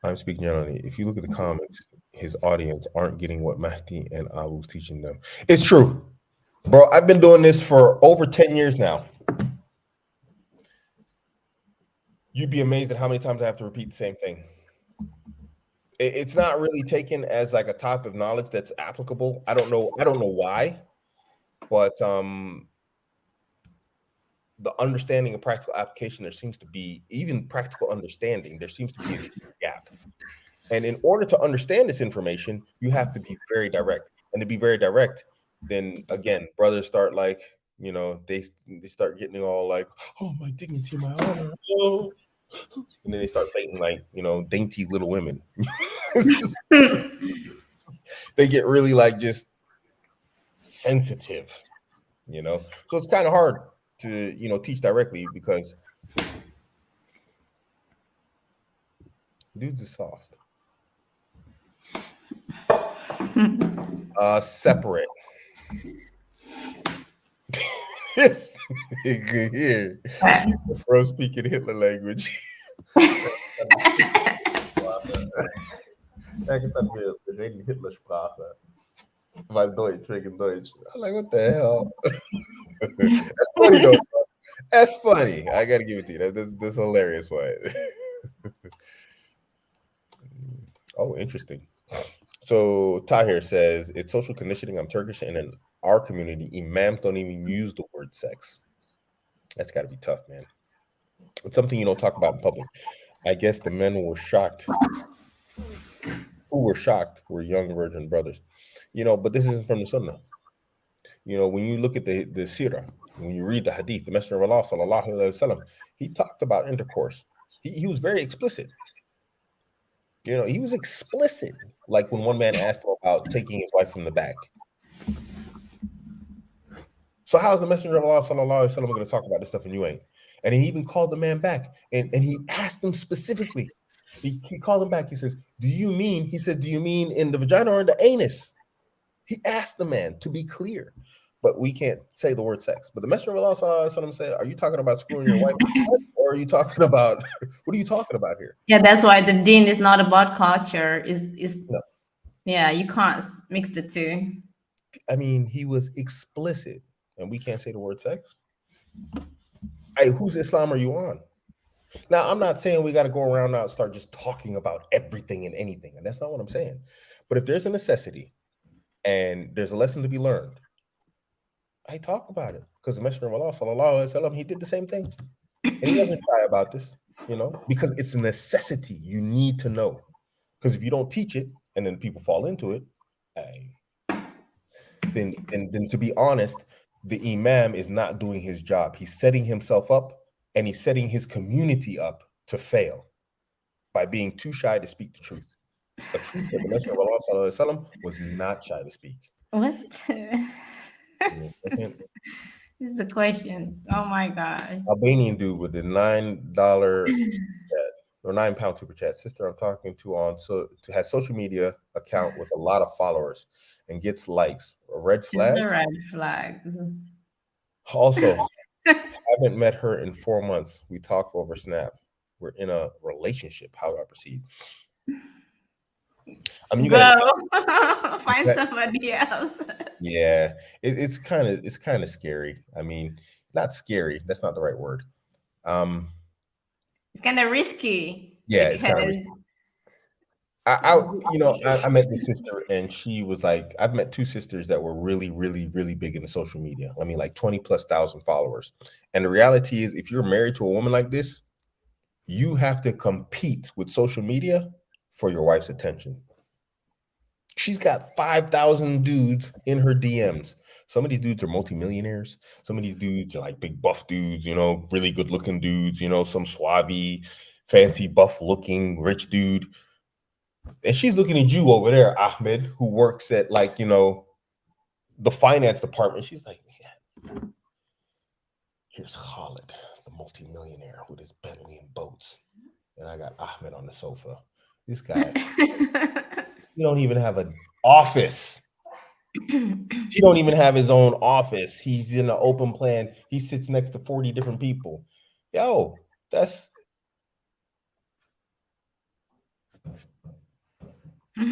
S1: I'm speaking generally. If you look at the comments, his audience aren't getting what Mahdi and Abu's teaching them. It's true, bro. I've been doing this for over 10 years now. You'd be amazed at how many times I have to repeat the same thing. It's not really taken as like a type of knowledge that's applicable. I don't know why, but the understanding of practical application, there seems to be, even practical understanding, there seems to be a gap. And in order to understand this information, you have to be very direct. And to be very direct, then again, brothers start like, they start getting all like, oh, my dignity, my honor. Oh. And then they start thinking like, dainty little women. They get really like just sensitive, So it's kind of hard to, teach directly because dudes are soft. Separate. Yes, good here. He's the bro speaking Hitler language. Hitlersprache. Weil Deutsch, wegen Deutsch. I'm like, what the hell? That's funny though. That's funny. I gotta give it to you. That's hilarious. Why? Oh, interesting. So Tahir says it's social conditioning. I'm Turkish, and in our community, imams don't even use the word sex. That's got to be tough, man. It's something you don't talk about in public. I guess the men were shocked. Who were shocked were young virgin brothers, but this isn't from the Sunnah. When you look at the Sirah, when you read the Hadith, the Messenger of Allah sallallahu alaihi wasallam, he talked about intercourse. He was very explicit. He was explicit. Like when one man asked him about taking his wife from the back. So how's the Messenger of Allah sallallahu alaihi wasallam going to talk about this stuff and you ain't? And he even called the man back and he asked him specifically. He called him back. He says, do you mean in the vagina or in the anus? He asked the man to be clear, but we can't say the word sex. But the Messenger of Allah sallallahu alaihi wasallam said, are you talking about screwing your wife? Or are you talking about, what are you talking about here?
S2: Yeah, that's why the deen is not about culture.
S1: No.
S2: Yeah, you can't mix the two.
S1: I mean, he was explicit, and we can't say the word sex. Hey, whose Islam are you on? Now, I'm not saying we got to go around now and start just talking about everything and anything, and that's not what I'm saying. But if there's a necessity and there's a lesson to be learned, I talk about it, because the Messenger of Allah sallallahu alaihi wasallam, he did the same thing, and he wasn't shy about this, because it's a necessity. You need to know, because if you don't teach it and then people fall into it, then to be honest, the imam is not doing his job. He's setting himself up, and he's setting his community up to fail by being too shy to speak the truth. The truth that the Messenger of Allah sallallahu alaihi wasallam was not shy to speak.
S2: What?
S1: Give me a second.
S2: This is the question. Oh my god.
S1: Albanian dude with the $9 or £9 super chat. Sister I'm talking to has social media account with a lot of followers and gets likes. A red flag.
S2: The red flags.
S1: Also, haven't met her in 4 months. We talk over Snap. We're in a relationship. How do I proceed? I mean, you
S2: Bro,
S1: gotta
S2: find somebody else.
S1: yeah. It's kind of scary. I mean, not scary. That's not the right word.
S2: It's kind of risky.
S1: Yeah, it's kind of
S2: Because
S1: risky. I met this sister and she was like, I've met two sisters that were really, really, really big into social media. I mean, like 20,000+ followers. And the reality is, if you're married to a woman like this, you have to compete with social media for your wife's attention. She's got 5,000 dudes in her DMs. Some of these dudes are multimillionaires. Some of these dudes are like big buff dudes, really good looking dudes, some suave, fancy buff looking rich dude. And she's looking at you over there, Ahmed, who works at the finance department. She's like, yeah, here's Khalid, the multimillionaire with his Bentley and boats. And I got Ahmed on the sofa. This guy, he don't even have an office. He don't even have his own office. He's in an open plan. He sits next to 40 different people. Yo, that's you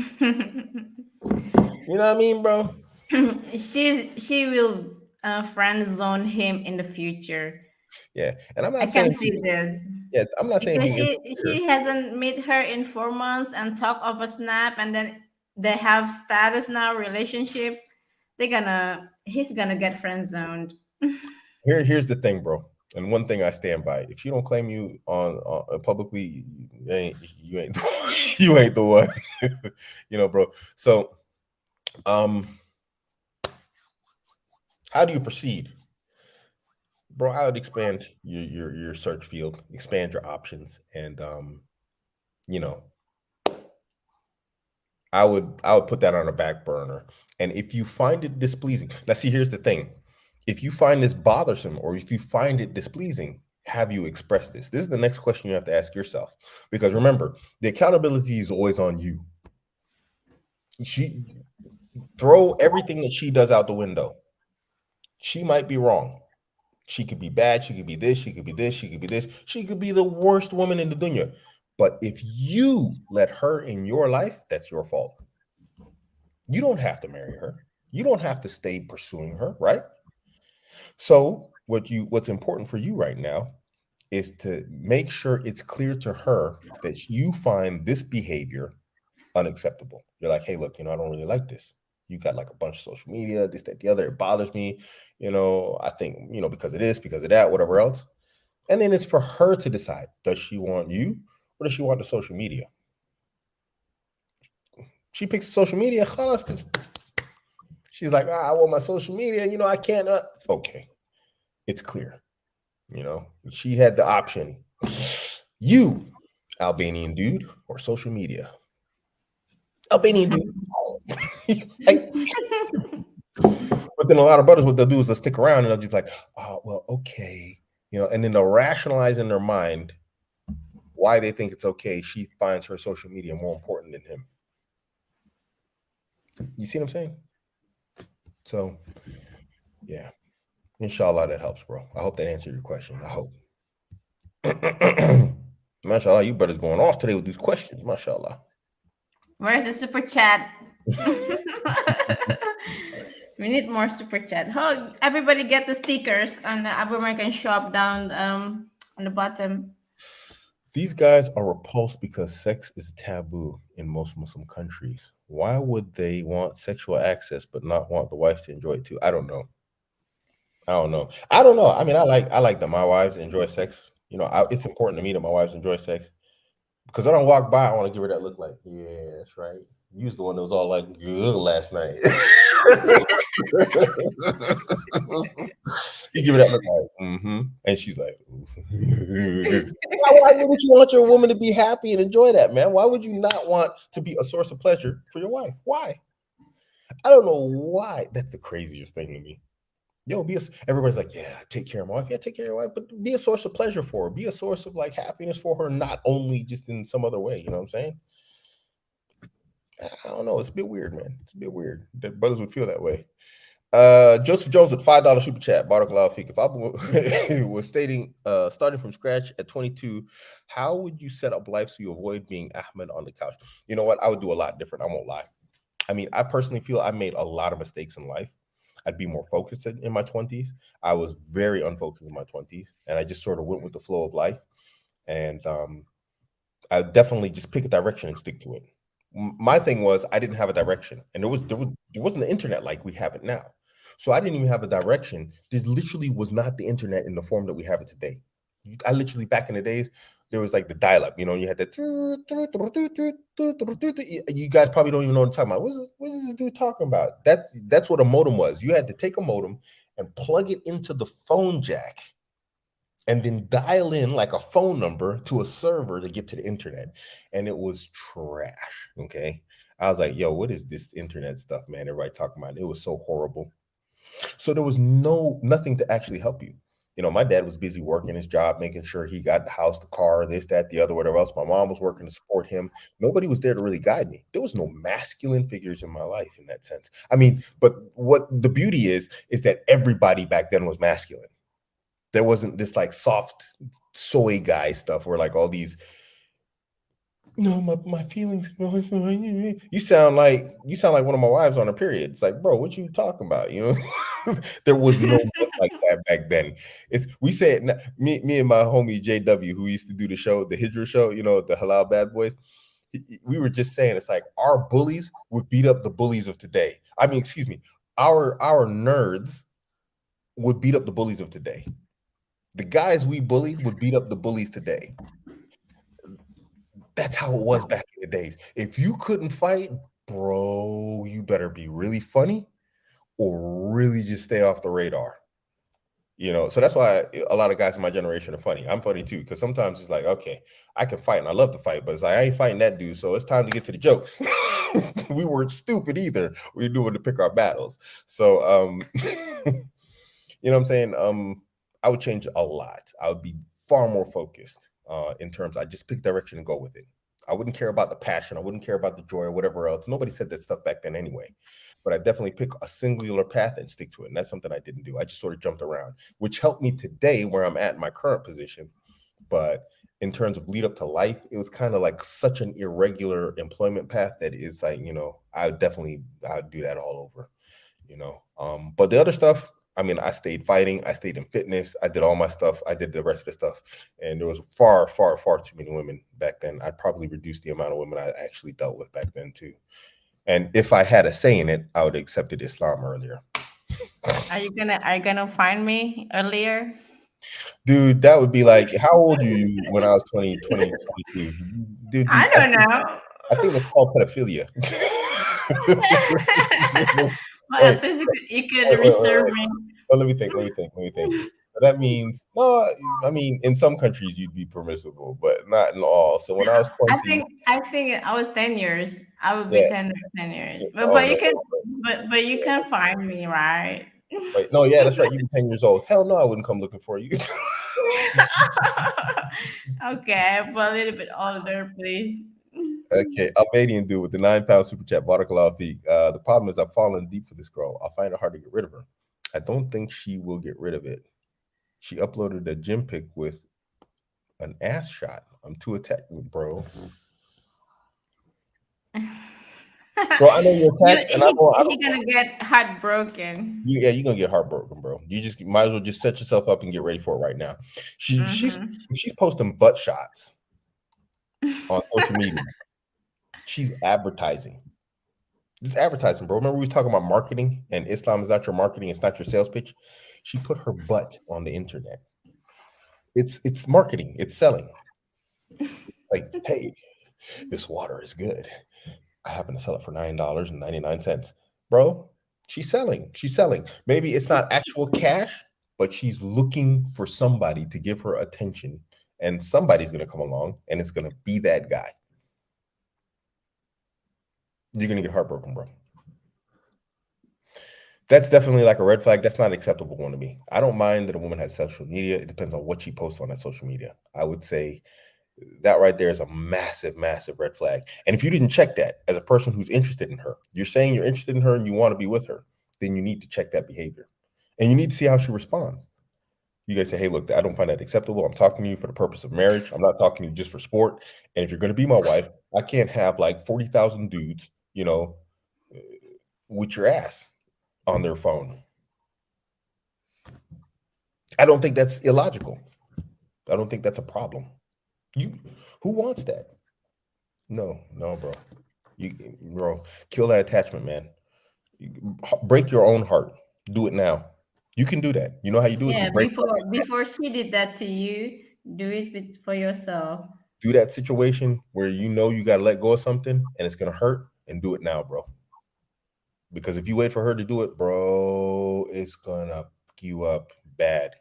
S1: know what I mean, bro?
S2: she will friend zone him in the future.
S1: Yeah, and I'm
S2: I
S1: not
S2: can
S1: saying
S2: see this.
S1: yeah, I'm not saying
S2: Because
S1: he
S2: she hasn't met her in 4 months and talk of a Snap, and then they have status now, relationship. He's gonna get friend zoned.
S1: Here's the thing, bro. And one thing I stand by: if you don't claim you on publicly, you ain't you ain't the one, bro. So, how do you proceed, bro? I would expand your search field, expand your options, and I would put that on a back burner. And if you find it displeasing, now see, here's the thing: if you find this bothersome or if you find it displeasing, have you expressed this? This is the next question you have to ask yourself. Because remember, the accountability is always on you. She throw everything that she does out the window. She might be wrong. She could be bad. She could be this. She could be this. She could be this. She could be the worst woman in the dunya. But if you let her in your life, that's your fault. You don't have to marry her. You don't have to stay pursuing her, right? So what's important for you right now is to make sure it's clear to her that you find this behavior unacceptable. You're like, hey, look, I don't really like this. You got like a bunch of social media, this, that, the other. It bothers me. I think, because of this, because of that, whatever else. And then it's for her to decide, does she want you or does she want the social media? She picks social media. She's like, I want my social media. I can't. Okay. It's clear. She had the option. You, Albanian dude, or social media. Albanian dude. But then a lot of brothers, what they'll do is they'll stick around and they'll just be like, oh, well, okay. And then they'll rationalize in their mind why they think it's okay. She finds her social media more important than him. You see what I'm saying? So, yeah. Inshallah, that helps, bro. I hope that answered your question. I hope. Mashallah, you brothers going off today with these questions. Mashallah.
S2: Where's the super chat? We need more super chat. Oh, everybody get the stickers on the Abuamerican shop down on the bottom.
S1: These guys are repulsed because sex is taboo in most Muslim countries. Why would they want sexual access but not want the wife to enjoy it too? I don't know. I mean, I like that my wives enjoy sex. It's important to me that my wives enjoy sex because I don't walk by. I want to give her that look like, yeah, that's right. You was the one that was all like, good last night. You give her that look like, and she's like, why wouldn't you want your woman to be happy and enjoy that, man? Why would you not want to be a source of pleasure for your wife? Why? I don't know why. That's the craziest thing to me. Yo, everybody's like, yeah, take care of my wife. Yeah, take care of your wife, but be a source of pleasure for her. Be a source of like happiness for her, not only just in some other way. You know what I'm saying? I don't know. It's a bit weird, man. It's a bit weird that brothers would feel that way. Joseph Jones with $5 super chat. Barakallahu Fik. If I was stating, starting from scratch at 22, how would you set up life so you avoid being Ahmed on the couch? You know what? I would do a lot different. I won't lie. I mean, I personally feel I made a lot of mistakes in life. I'd be more focused in my 20s. I was very unfocused in my 20s, and I just sort of went with the flow of life. And I definitely just pick a direction and stick to it. My thing was I didn't have a direction, and there wasn't the internet like we have it now. So I didn't even have a direction. There literally was not the internet in the form that we have it today. I literally, back in the days, there was like the dial-up, you know, you had that. You guys probably don't even know what I'm talking about. What is this dude talking about? That's what a modem was. You had to take a modem and plug it into the phone jack and then dial in like a phone number to a server to get to the internet. And it was trash. Okay. I was like, yo, what is this internet stuff, man? Everybody talking about it. It was so horrible. So there was nothing to actually help you. You know, my dad was busy working his job, making sure he got the house, the car, this, that, the other, whatever else. My mom was working to support him. Nobody was there to really guide me. There was no masculine figures in my life in that sense. I mean, but what the beauty is that everybody back then was masculine. There wasn't this like soft soy guy stuff where like all these, no, my feelings. You sound like one of my wives on her period. It's like, bro, what you talking about? You know, there was no like that back then. We say it. Me and my homie JW, who used to do the show, the Hijra show. You know, the Halal Bad Boys. We were just saying it's like our bullies would beat up the bullies of today. I mean, excuse me, our nerds would beat up the bullies of today. The guys we bullied would beat up the bullies today. That's how it was back in the days. If you couldn't fight, bro, you better be really funny or really just stay off the radar. You know, so that's why a lot of guys in my generation are funny. I'm funny too, because sometimes it's like, okay, I can fight and I love to fight, but it's like I ain't fighting that dude, so it's time to get to the jokes. We weren't stupid either. We were doing to pick our battles. So you know what I'm saying? I would change a lot. I would be far more focused in terms, I just pick direction and go with it. I wouldn't care about the passion. I wouldn't care about the joy or whatever else. Nobody said that stuff back then anyway. But I definitely pick a singular path and stick to it. And that's something I didn't do. I just sort of jumped around, which helped me today where I'm at in my current position. But in terms of lead up to life, it was kind of like such an irregular employment path that is like, you know, I'd do that all over, you know. But the other stuff, I mean, I stayed fighting, I stayed in fitness, I did all my stuff, I did the rest of the stuff. And there was far, far, far too many women back then. I'd probably reduce the amount of women I actually dealt with back then too. And if I had a say in it, I would have accepted Islam earlier.
S2: Are you gonna find me earlier?
S1: Dude, that would be like, how old were you when I was 22? Dude,
S2: I don't know.
S1: I think that's called pedophilia.
S2: Well,
S1: Wait,
S2: at least you could
S1: wait, wait, wait,
S2: reserve
S1: wait.
S2: me.
S1: Oh, let me think. So that means, no, I mean, in some countries you'd be permissible, but not in all. So when I was 20,
S2: I think I was 10 years. I would be
S1: yeah.
S2: 10 years.
S1: Oh,
S2: But
S1: no,
S2: you can
S1: no,
S2: but you
S1: yeah,
S2: can find me, right?
S1: wait, no, yeah, that's right. You'd be 10 years old. Hell no, I wouldn't come looking for you.
S2: Okay, but a little bit older, please.
S1: Okay, Albanian dude with the £9 super chat, Barakallah Feek. The problem is I've fallen deep for this girl. I'll find it hard to get rid of her. I don't think she will get rid of it. She uploaded a gym pic with an ass shot. I'm too attacked, bro. Bro, I know you're attached, and I
S2: He gonna get heartbroken.
S1: yeah, you're gonna get heartbroken, bro. You just might as well just set yourself up and get ready for it right now. She's posting butt shots on social media. She's advertising. This advertising, bro. Remember we was talking about marketing, and Islam is not your marketing, it's not your sales pitch. She put her butt on the internet. It's marketing, it's selling. Like, hey, this water is good. I happen to sell it for $9.99. Bro, she's selling. Maybe it's not actual cash, but she's looking for somebody to give her attention. And somebody's going to come along and it's going to be that guy. You're going to get heartbroken, bro. That's definitely like a red flag. That's not an acceptable one to me. I don't mind that a woman has social media. It depends on what she posts on that social media. I would say that right there is a massive, massive red flag. And if you didn't check that as a person who's interested in her, you're saying you're interested in her and you want to be with her, then you need to check that behavior. And you need to see how she responds. You guys say, hey, look, I don't find that acceptable. I'm talking to you for the purpose of marriage. I'm not talking to you just for sport. And if you're going to be my wife, I can't have like 40,000 dudes, with your ass on their phone. I don't think that's illogical. I don't think that's a problem. Who wants that? No, bro. Bro, kill that attachment, man. Break your own heart. Do it now. You can do that. You know how you do it? You
S2: Yeah,
S1: break
S2: before she did that to you, do it for yourself.
S1: do that situation where you know you got to let go of something and it's going to hurt, and do it now, bro. Because if you wait for her to do it, bro, it's going to fuck you up bad.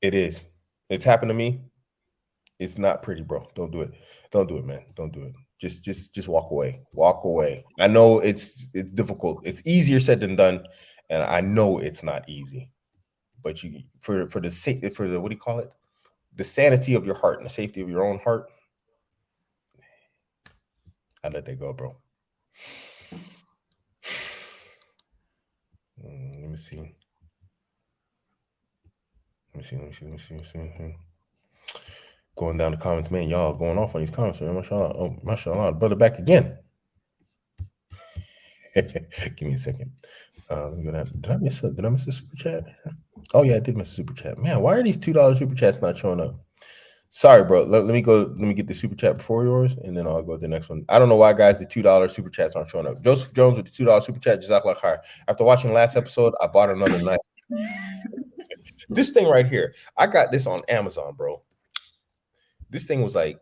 S1: It is. It's happened to me. It's not pretty, bro. Don't do it. Don't do it, man. Don't do it. Just walk away. Walk away. I know it's difficult. It's easier said than done, and I know it's not easy. But you for the what do you call it? The sanity of your heart and the safety of your own heart, I let that go, bro. Let me see. Going down the comments, man. Y'all going off on these comments, man. Mashallah. Oh, mashallah. Brother back again. Give me a second. Did I miss a super chat? Oh yeah, I did miss a super chat. Man, why are these $2 super chats not showing up? Sorry, bro. Let me get the super chat before yours, and then I'll go to the next one. I don't know why, guys, the $2 super chats aren't showing up. Joseph Jones with the $2 super chat. Jazakallah khair. After watching the last episode, I bought another knife. This thing right here, I got this on Amazon, bro. This thing was like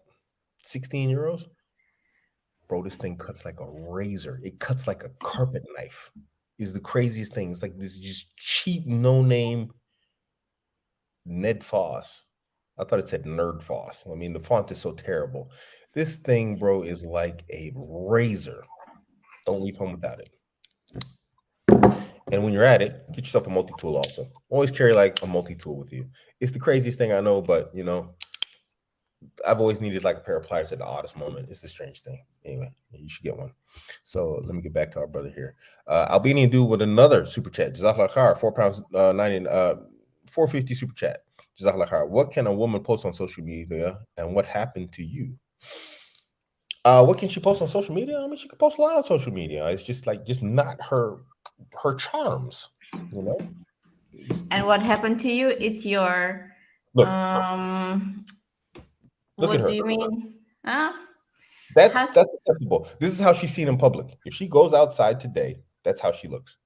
S1: 16 euros. Bro, this thing cuts like a razor. It cuts like a carpet knife. Is the craziest thing. It's like this just cheap, no-name Ned Foss. I thought it said Nerd Foss. I mean, the font is so terrible. This thing, bro, is like a razor. Don't leave home without it. And when you're at it, get yourself a multi-tool also. Always carry like a multi-tool with you. It's the craziest thing I know, but I've always needed like a pair of pliers at the oddest moment. It's the strange thing. Anyway, you should get one. So let me get back to our brother here. Albanian dude with another super chat. Jazakallah khair, £4.90, 450 super chat. Jazakallah khair. What can a woman post on social media, and what happened to you? What can she post on social media? I mean, she can post a lot on social media. It's just not her charms,
S2: And what happened to you? It's your
S1: Look, look
S2: what
S1: at her.
S2: do you mean? Huh?
S1: That's acceptable. This is how she's seen in public. If she goes outside today, that's how she looks.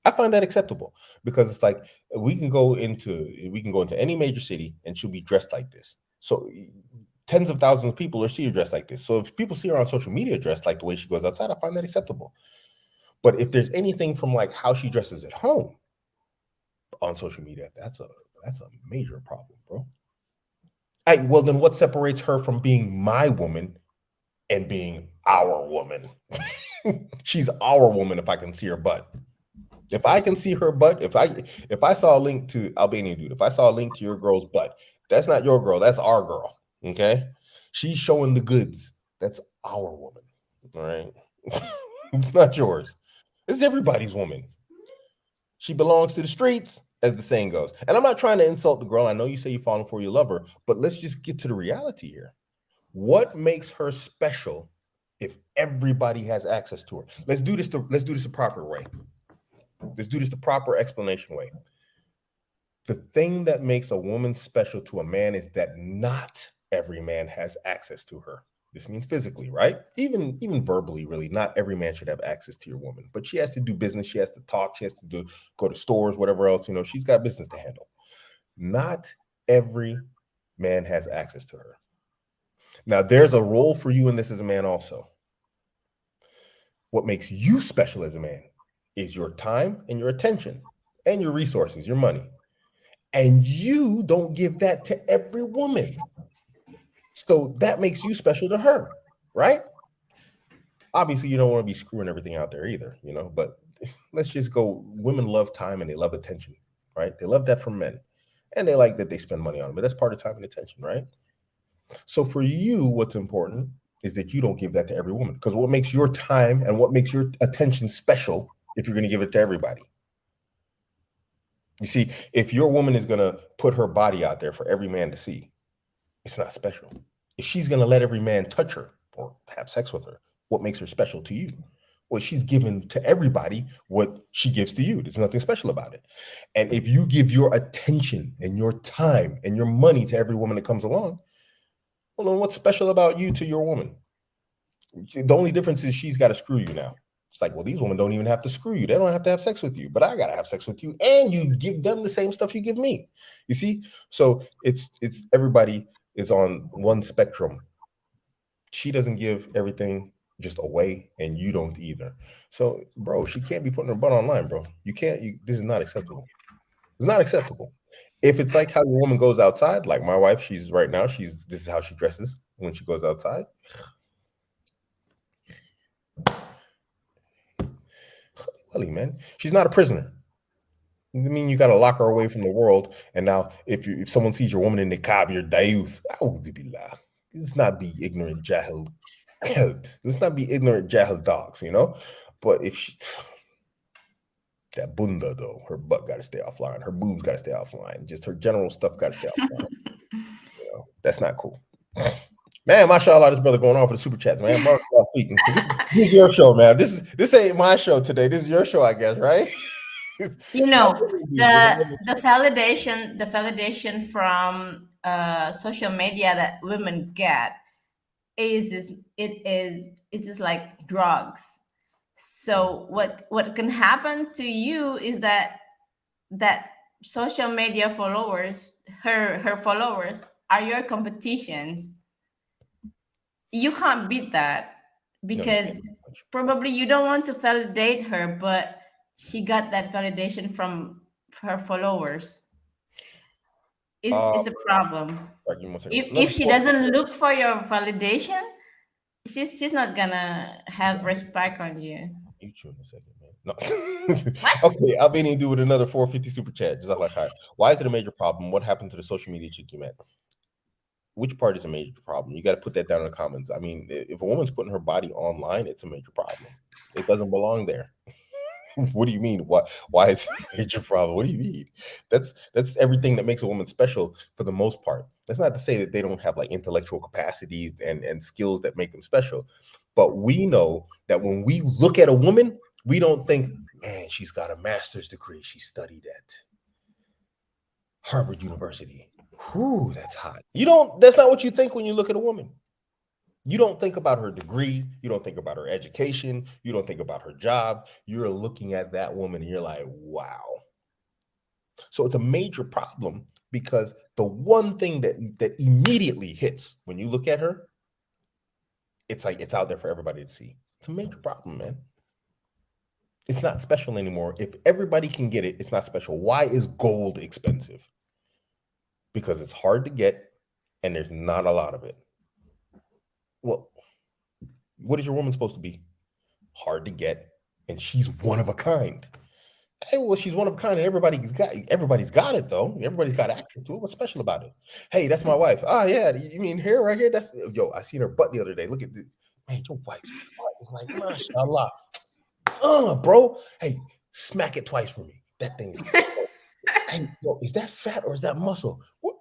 S1: I find that acceptable because it's like we can go into any major city and she'll be dressed like this. So tens of thousands of people will see her dressed like this. So if people see her on social media dressed like the way she goes outside, I find that acceptable. But if there's anything from like how she dresses at home on social media, that's a major problem, bro. Well, then what separates her from being my woman and being our woman? She's our woman if I can see her butt. If I can see her butt, if I saw a link to Albanian dude, if I saw a link to your girl's butt, that's not your girl, that's our girl. Okay? She's showing the goods. That's our woman. All right. It's not yours. It's everybody's woman. She belongs to the streets, as the saying goes. And I'm not trying to insult the girl. I know you say you're falling for your lover, but let's just get to the reality here. What makes her special if everybody has access to her? Let's do this the proper way. Let's do this the proper explanation way. The thing that makes a woman special to a man is that not every man has access to her. This means physically, right? Even verbally, really, not every man should have access to your woman. But she has to do business. She has to talk. She has to go to stores, whatever else. She's got business to handle. Not every man has access to her. Now, there's a role for you in this as a man also. What makes you special as a man is your time and your attention and your resources, your money. And you don't give that to every woman. So that makes you special to her, right? Obviously, you don't want to be screwing everything out there either, you know, but let's just go. Women love time and they love attention, right? They love that from men. And they like that they spend money on them, but that's part of time and attention, right? So for you, what's important is that you don't give that to every woman, because what makes your time and what makes your attention special if you're going to give it to everybody? You see, if your woman is going to put her body out there for every man to see, it's not special. If she's going to let every man touch her or have sex with her, what makes her special to you? Well, she's given to everybody what she gives to you. There's nothing special about it. And if you give your attention and your time and your money to every woman that comes along, well, then what's special about you to your woman? The only difference is she's got to screw you now. It's like, well, these women don't even have to screw you. They don't have to have sex with you, but I got to have sex with you. And you give them the same stuff you give me. You see? So it's everybody is on one spectrum. She doesn't give everything just away, and you don't either. So, bro, she can't be putting her butt online, bro. You can't. This is not acceptable. It's not acceptable. If it's like how your woman goes outside, like my wife, this is how she dresses when she goes outside. Well, man, she's not a prisoner. I mean, you got to lock her away from the world. And now, if someone sees your woman in the niqab, you're dayuth. Let's not be ignorant jahil helps. Let's not be ignorant jahil dogs, you know. But if she, that bunda though, her butt got to stay offline. Her boobs got to stay offline. Just her general stuff got to stay offline. You know, that's not cool. Man, mashallah, this brother going on for the super chats, man. This is your show, man. This ain't my show today. This is your show, I guess, right?
S2: You know, the validation from social media that women get it's just like drugs. So what can happen to you is that social media followers, her followers are your competitions. You can't beat that, because probably you don't want to validate her, but she got that validation from her followers. It's a problem. If she doesn't look for your validation, she's not gonna have respect on you.
S1: You chew in a second, man. No. Okay, I'll be needing to do with another 450 super chat. Why is it a major problem? What happened to the social media chick you met? Which part is a major problem? You got to put that down in the comments. I mean, if a woman's putting her body online, it's a major problem. It doesn't belong there. What do you mean? Why is it a major problem? What do you mean? That's everything that makes a woman special for the most part. That's not to say that they don't have like intellectual capacities and skills that make them special. But we know that when we look at a woman, we don't think, man, she's got a master's degree. She studied at Harvard University. Whew, that's hot. That's not what you think when you look at a woman. You don't think about her degree. You don't think about her education. You don't think about her job. You're looking at that woman and you're like, wow. So it's a major problem, because the one thing that immediately hits when you look at her, it's like it's out there for everybody to see. It's a major problem, man. It's not special anymore. If everybody can get it, it's not special. Why is gold expensive? Because it's hard to get and there's not a lot of it. Well, what is your woman supposed to be? Hard to get, and she's one of a kind. Hey, well, she's one of a kind, and everybody's got it though. Everybody's got access to it. What's special about it? Hey, that's my wife. Oh yeah, you mean here, right here? That's I seen her butt the other day. Look at this. Man, your wife's butt is like, mashallah. Bro. Hey, smack it twice for me. That thing is. Hey, yo, is that fat or is that muscle? What?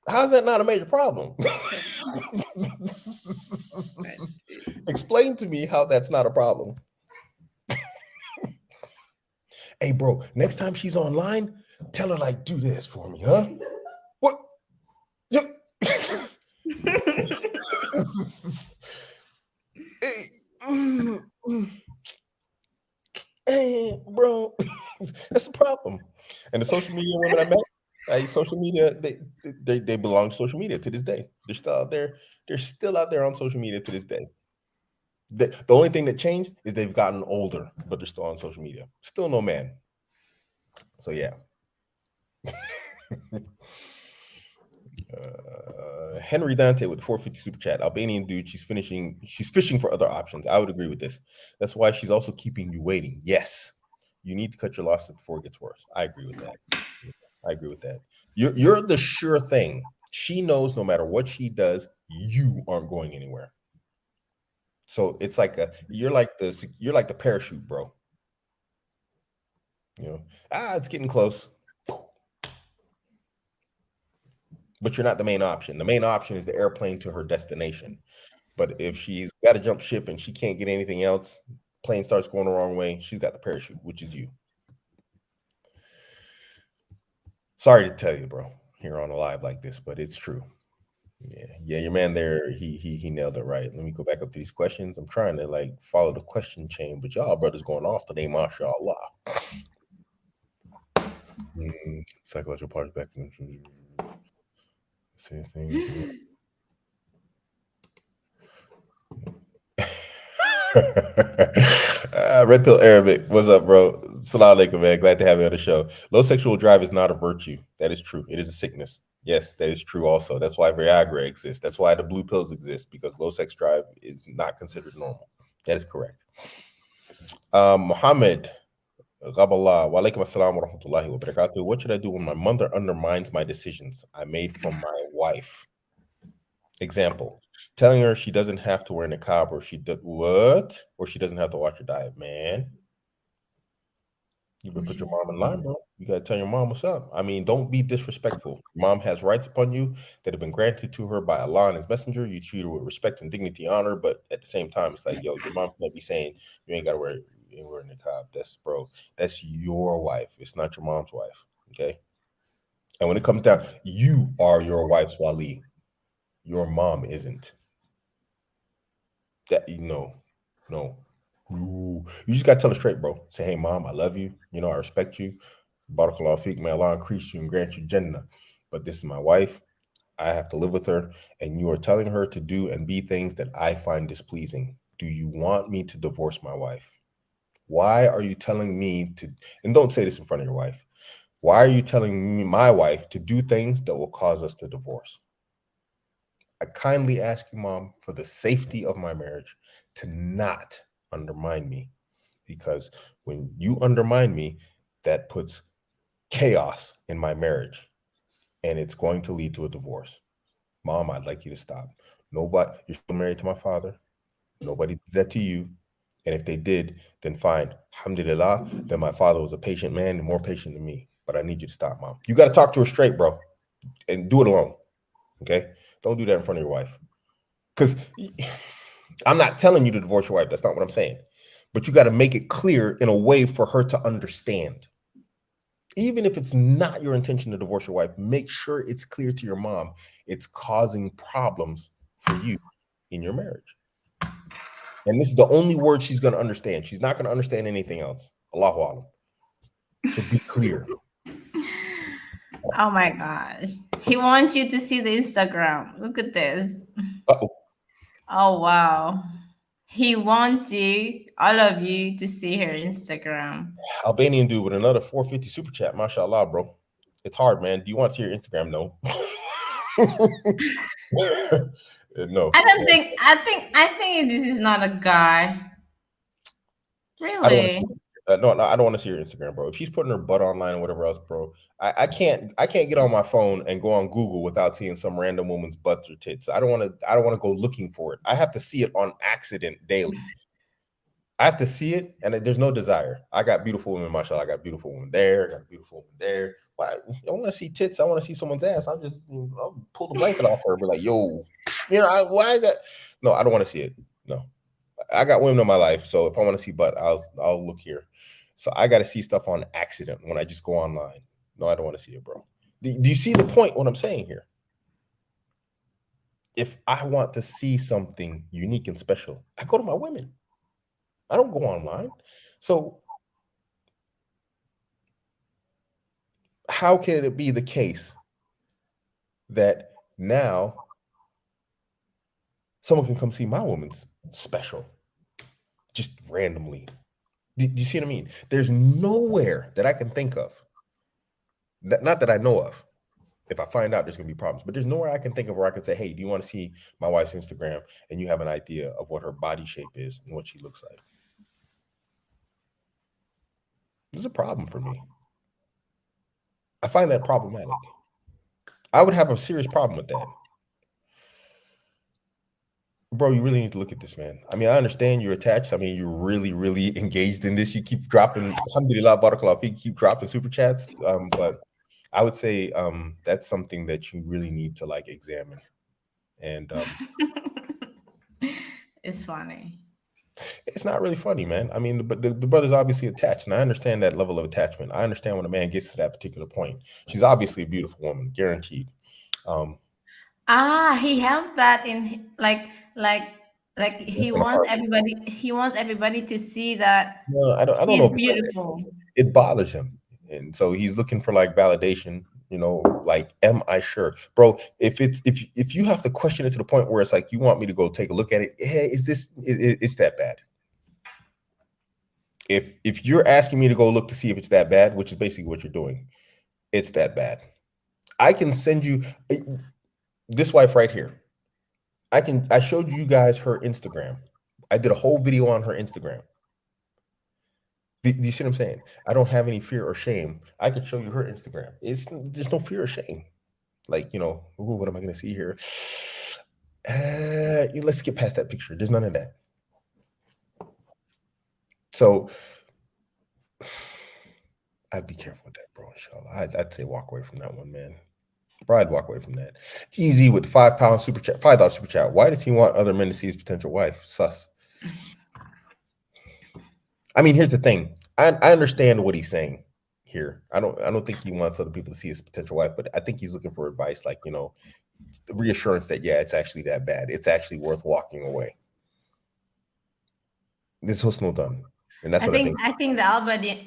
S1: How's that not a major problem? Explain to me how that's not a problem. Hey, bro, next time she's online, tell her, like, do this for me, huh? What? Hey, bro, that's a problem. And the social media women I met, social media, they belong to social media to this day. They're still out there. They're still out there on social media to this day. The only thing that changed is they've gotten older, but they're still on social media. Still no man. So yeah. Henry Dante with the 450 super chat. Albanian dude, she's fishing for other options. I would agree with this. That's why she's also keeping you waiting. Yes, you need to cut your losses before it gets worse. I agree with that. I agree with that. You're the sure thing. She knows no matter what she does, you aren't going anywhere. So it's like you're like the parachute, bro. You know, it's getting close. But you're not the main option. The main option is the airplane to her destination. But if she's got to jump ship and she can't get anything else, plane starts going the wrong way, she's got the parachute, which is you. Sorry to tell you, bro, here on a live like this, but it's true. Yeah, your man there, he nailed it right. Let me go back up to these questions. I'm trying to like follow the question chain, but y'all brothers going off today, mashallah. Psychological parts back. Same thing. Red Pill Arabic, what's up, bro? Salam alaikum, man. Glad to have you on the show. Low sexual drive is not a virtue. That is true. It is a sickness. Yes, that is true also. That's why Viagra exists. That's why the blue pills exist, because low sex drive is not considered normal. That is correct. Muhammad, Ghaballah, wa alaikum assalam wa rahmatullahi wa barakatuh. What should I do when my mother undermines my decisions I made for my wife? Example, telling her she doesn't have to wear a niqab or she doesn't have to watch her diet. Man, you better put your mom in line, bro. You gotta tell your mom what's up. I mean, don't be disrespectful. Your mom has rights upon you that have been granted to her by Allah and His Messenger. You treat her with respect and dignity, honor, but at the same time, it's like, yo, your mom can't be saying you ain't gotta wear a niqab. That's your wife. It's not your mom's wife. Okay. And when it comes down, you are your wife's wali. Your mom isn't. That no. You just gotta tell her straight, bro. Say, hey, mom, I love you. You know, I respect you. Barakallahu feek, may Allah increase you and grant you Jannah. But this is my wife. I have to live with her, and you are telling her to do and be things that I find displeasing. Do you want me to divorce my wife? Why are you telling me to? And don't say this in front of your wife. Why are you telling me, my wife, to do things that will cause us to divorce? I kindly ask you, mom, for the safety of my marriage, to not undermine me, because when you undermine me, that puts chaos in my marriage, and it's going to lead to a divorce. Mom, I'd like you to stop. Nobody, you're still married to my father. Nobody did that to you. And if they did, then fine. Alhamdulillah, then my father was a patient man and more patient than me. But I need you to stop, mom. You got to talk to her straight, bro, and do it alone. Okay? Don't do that in front of your wife. Because I'm not telling you to divorce your wife. That's not what I'm saying. But you got to make it clear in a way for her to understand. Even if it's not your intention to divorce your wife, make sure it's clear to your mom it's causing problems for you in your marriage. And this is the only word she's going to understand. She's not going to understand anything else. Allahu Alam. So be clear.
S2: Oh my gosh. He wants you to see the Instagram. Look at this.
S1: Uh-oh.
S2: Oh wow. He wants you, all of you, to see her Instagram.
S1: Albanian dude with another 450 super chat. Mashallah, bro. It's hard, man. Do you want to see your Instagram? No. No.
S2: I think this is not a guy. Really?
S1: I don't want to see. No, I don't want to see her Instagram, bro. If she's putting her butt online or whatever else, bro, I can't get on my phone and go on Google without seeing some random woman's butts or tits. I don't want to go looking for it. I have to see it on accident daily. I have to see it, and there's no desire. I got beautiful women, mashallah. I got beautiful women there. I got a beautiful woman there. Why? I want to see tits. I want to see someone's ass. I'll pull the blanket off her and be like, yo, why that? No, I don't want to see it. No. I got women in my life, so if I want to see butt, I'll look here. So I got to see stuff on accident when I just go online. No, I don't want to see it, bro. Do you see the point? What I'm saying here? If I want to see something unique and special, I go to my women. I don't go online. So how can it be the case that now someone can come see my woman's special just randomly? Do you see what I mean? There's nowhere that I can think of, not that I know of, If I find out, there's gonna be problems. But there's nowhere I can think of where I can say, hey, do you want to see my wife's Instagram? And you have an idea of what her body shape is and what she looks like. There's a problem for me. I find that problematic. I would have a serious problem with that. Bro, you really need to look at this, man. I mean, I understand you're attached. I mean, you're really, really engaged in this. You keep dropping, alhamdulillah, barakallah, you keep dropping super chats. But I would say that's something that you really need to like examine. And
S2: It's funny.
S1: it's not really funny, man. I mean, the brother's obviously attached, and I understand that level of attachment. I understand when a man gets to that particular point. She's obviously a beautiful woman, guaranteed.
S2: He has that in like
S1: It's gonna hurt.
S2: he wants everybody to see that
S1: No, I don't know
S2: she's
S1: if it's like that.
S2: beautiful.
S1: It bothers him, and so he's looking for like validation. You know, like, am I sure, bro? If you have to question it to the point where it's like you want me to go take a look at it, hey, is this it's that bad? If you're asking me to go look to see if it's that bad, which is basically what you're doing, it's that bad. I can send you this wife right here. I showed you guys her Instagram. I did a whole video on her Instagram. Do you see what I'm saying? I don't have any fear or shame. I could show you her Instagram. There's no fear or shame. Like, you know, ooh, what am I going to see here? Let's get past that picture. There's none of that. So I'd be careful with that, bro. Inshallah, I'd say walk away from that one, man. Bro, I'd walk away from that. Easy with £5 super chat, $5 super chat. Why does he want other men to see his potential wife? Sus. I mean, here's the thing. I understand what he's saying here. I don't think he wants other people to see his potential wife, but I think he's looking for advice, like, you know, reassurance that, yeah, it's actually that bad. It's actually worth walking away. This was no done. And that's what I think.
S2: I think the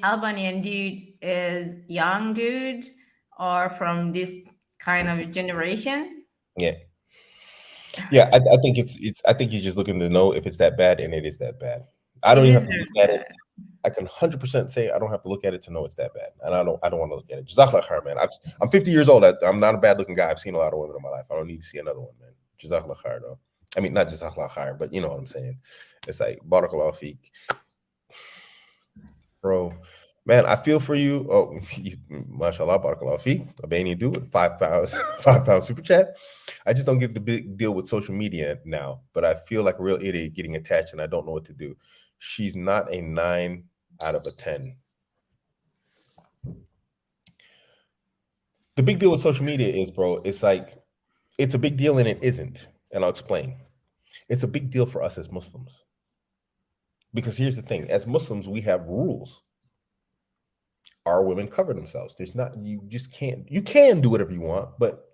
S2: Albanian dude is young dude or from this kind of generation.
S1: Yeah. Yeah, I think I think he's just looking to know if it's that bad, and it is that bad. I don't even have to look at it. I can 100% say I don't have to look at it to know it's that bad, and I don't want to look at it. Jazakallah khair, man. I'm 50 years old. I'm not a bad looking guy. I've seen a lot of women in my life. I don't need to see another one, man. Jazakallah khair, though. I mean, not jazakallah khair, but you know what I'm saying. It's like barakallahu feek, bro. Man, I feel for you. Oh, mashallah, barakallahu feek. Albania do with £5, £5 super chat. I just don't get the big deal with social media now, but I feel like a real idiot getting attached, and I don't know what to do. She's not a 9 out of a 10. The big deal with social media is, bro, it's like, it's a big deal and it isn't. And I'll explain. It's a big deal for us as Muslims. Because here's the thing, as Muslims, we have rules. Our women cover themselves. You can do whatever you want, but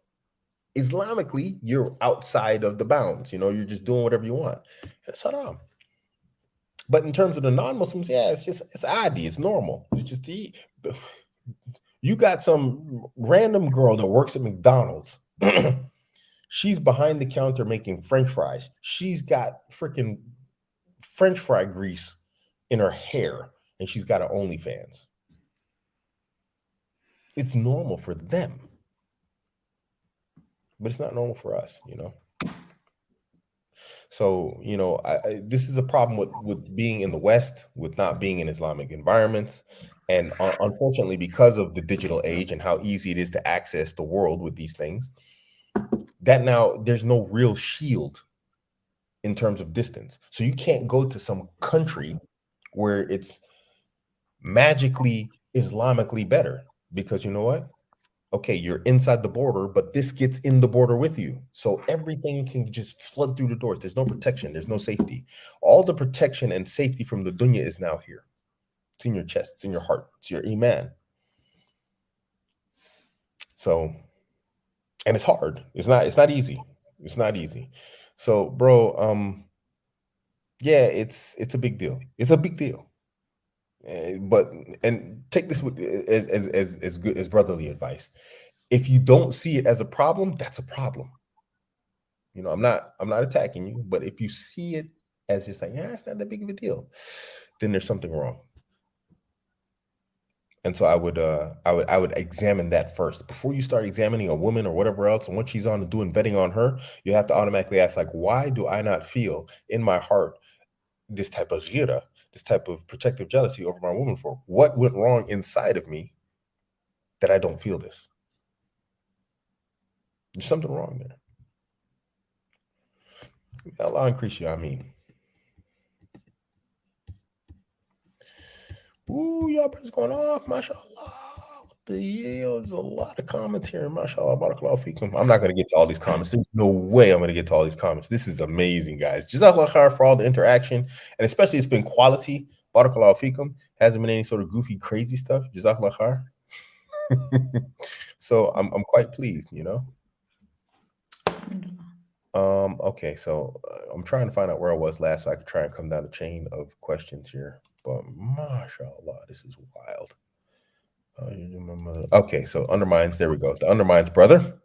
S1: Islamically, you're outside of the bounds. You know, you're just doing whatever you want. That's haram. But in terms of the non-Muslims, yeah, it's adi, it's normal. It's just you got some random girl that works at McDonald's. She's behind the counter making French fries. She's got freaking French fry grease in her hair, and she's got an OnlyFans. It's normal for them, but it's not normal for us, you know. So, you know, this is a problem with being in the West, with not being in Islamic environments. And unfortunately, because of the digital age and how easy it is to access the world with these things, that now there's no real shield in terms of distance. So you can't go to some country where it's magically Islamically better, because you know what? Okay, you're inside the border, but this gets in the border with you. So everything can just flood through the doors. There's no protection. There's no safety. All the protection and safety from the dunya is now here. It's in your chest. It's in your heart. It's your iman. So, and it's hard. It's not easy. It's not easy. So, bro, yeah, it's a big deal. It's a big deal. But take this as good as brotherly advice. If you don't see it as a problem, that's a problem. You know, I'm not attacking you, but if you see it as just like, yeah, it's not that big of a deal, then there's something wrong. And so I would examine that first before you start examining a woman or whatever else and what she's on and doing vetting on her. You have to automatically ask, like, why do I not feel in my heart this type of ghira, this type of protective jealousy over my woman? For what went wrong inside of me that I don't feel this? There's something wrong there. Allah increase you, I mean. Ooh, y'all brothers going off, mashallah. There's a lot of comments here, mashallah, barakallahu feekum. I'm not going to get to all these comments. There's no way I'm going to get to all these comments. This is amazing, guys. Jazakallah khair for all the interaction, and especially it's been quality, barakallahu feekum. Hasn't been any sort of goofy, crazy stuff. Jazakallah khair. So I'm quite pleased, you know. Okay, so I'm trying to find out where I was last so I could try and come down the chain of questions here. But mashallah, this is wild. Okay, so undermines, there we go. The undermines brother.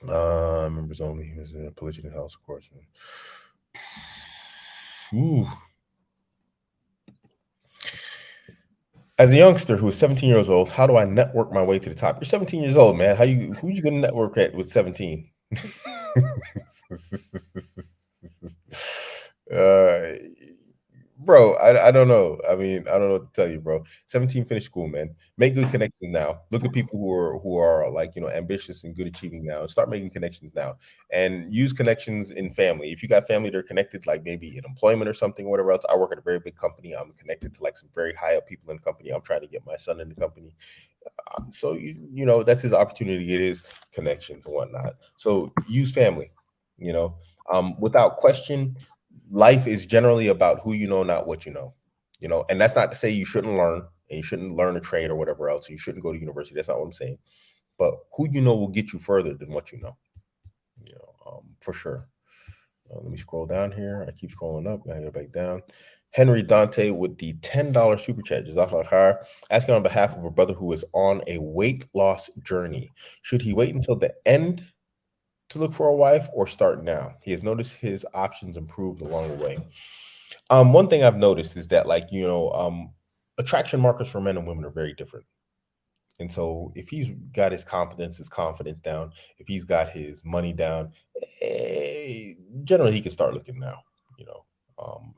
S1: Members only. He was in a polygamy house, of course. Ooh. As a youngster who is 17 years old, how do I network my way to the top? You're 17 years old, man. Who you gonna network at with 17? Bro, I don't know. I mean, I don't know what to tell you, bro. 17, finish school, man. Make good connections now. Look at people who are like, you know, ambitious and good achieving now. Start making connections now, and use connections in family. If you got family that are connected, like maybe in employment or something, whatever else. I work at a very big company. I'm connected to like some very high up people in the company. I'm trying to get my son in the company. So you know, that's his opportunity to get his connections and whatnot. So use family, you know, without question. Life is generally about who you know, not what you know, and that's not to say you shouldn't learn and you shouldn't learn a trade or whatever else. You shouldn't go to university. That's not what I'm saying. But who you know will get you further than what you know, for sure. Let me scroll down here. I keep scrolling up. I go back down. Henry Dante with the $10 super chat. Jazakallah khair. Asking on behalf of a brother who is on a weight loss journey. Should he wait until the end to look for a wife or start now? He has noticed his options improved along the way. One thing I've noticed is that, like, you know, attraction markers for men and women are very different. And so if he's got his confidence down, if he's got his money down, generally he can start looking now, you know,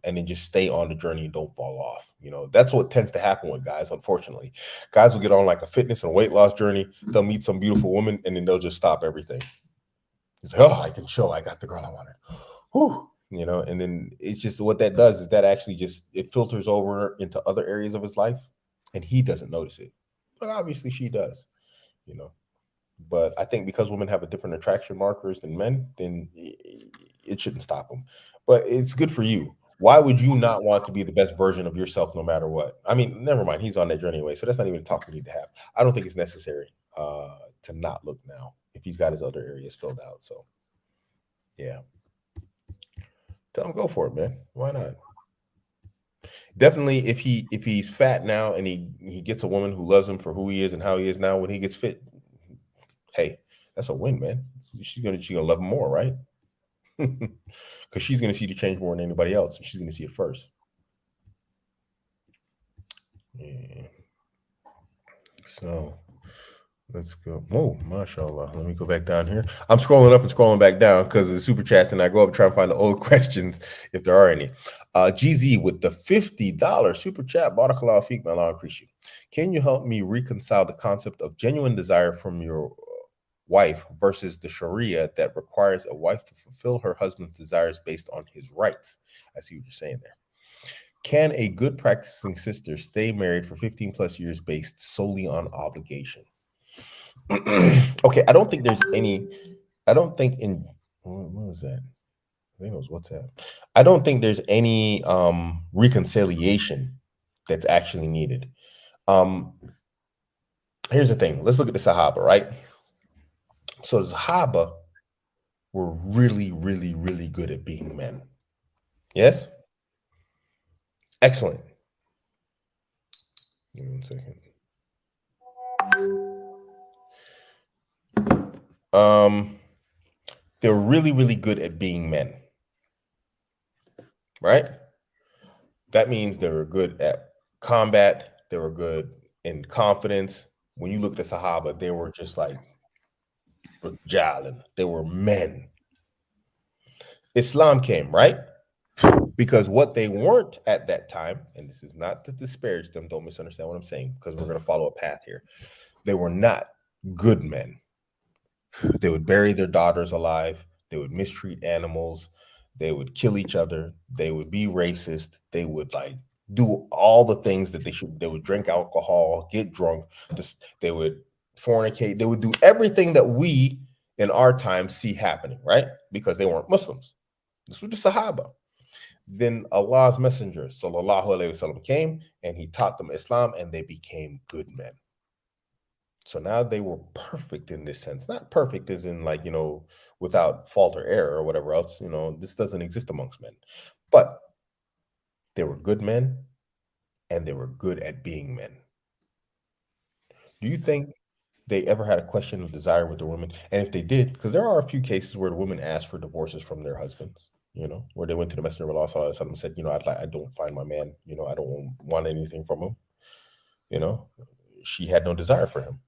S1: and then just stay on the journey and don't fall off. You know, that's what tends to happen with guys, unfortunately. Guys will get on like a fitness and weight loss journey. They'll meet some beautiful woman and then they'll just stop everything. He's like, oh, I can chill. I got the girl I wanted. Whew. You know, and then it's just what that does is that actually just it filters over into other areas of his life and he doesn't notice it. But obviously she does, you know. But I think because women have a different attraction markers than men, then it shouldn't stop them. But it's good for you. Why would you not want to be the best version of yourself no matter what? I mean, never mind. He's on that journey anyway. So that's not even a talk we need to have. I don't think it's necessary to not look now if he's got his other areas filled out. So, yeah. Tell him go for it, man. Why not? Definitely, if he's fat now and he gets a woman who loves him for who he is and how he is now when he gets fit, hey, that's a win, man. She's gonna love him more, right? Because she's gonna see the change more than anybody else, and she's gonna see it first. Yeah. So let's go. Oh, mashallah. Let me go back down here. I'm scrolling up and scrolling back down because of the super chats, and I go up and try and find the old questions if there are any. GZ with the $50 super chat. Barakallahu feek, man. I appreciate you. Can you help me reconcile the concept of genuine desire from your wife versus the Sharia that requires a wife to fulfill her husband's desires based on his rights? I see what you're saying there. Can a good practicing sister stay married for 15 plus years based solely on obligation? Okay, I don't think there's any. I don't think in what was that? I think it was WhatsApp. I don't think there's any reconciliation that's actually needed. Here's the thing. Let's look at the Sahaba, right? So the Sahaba were really, really, really good at being men. Yes? Excellent. Give me 1 second. They're really, really good at being men. Right? That means they were good at combat. They were good in confidence. When you look at the Sahaba, they were just like Jalin. They were men. Islam came, right? Because what they weren't at that time, and this is not to disparage them, don't misunderstand what I'm saying, because we're going to follow a path here. They were not good men. They would bury their daughters alive. They would mistreat animals. They would kill each other. They would be racist. They would like do all the things that they should. They would drink alcohol, get drunk. They would fornicate. They would do everything that we in our time see happening, right? Because they weren't Muslims. This was the Sahaba. Then Allah's messenger, sallallahu alaihi wasallam, came and he taught them Islam, and they became good men. So now they were perfect in this sense. Not perfect as in like, without fault or error or whatever else. This doesn't exist amongst men. But they were good men, and they were good at being men. Do you think they ever had a question of desire with the women? And if they did, because there are a few cases where the women asked for divorces from their husbands, where they went to the Messenger of Allah sallallahu alaihi wasallam and said, I don't find my man, I don't want anything from him. She had no desire for him.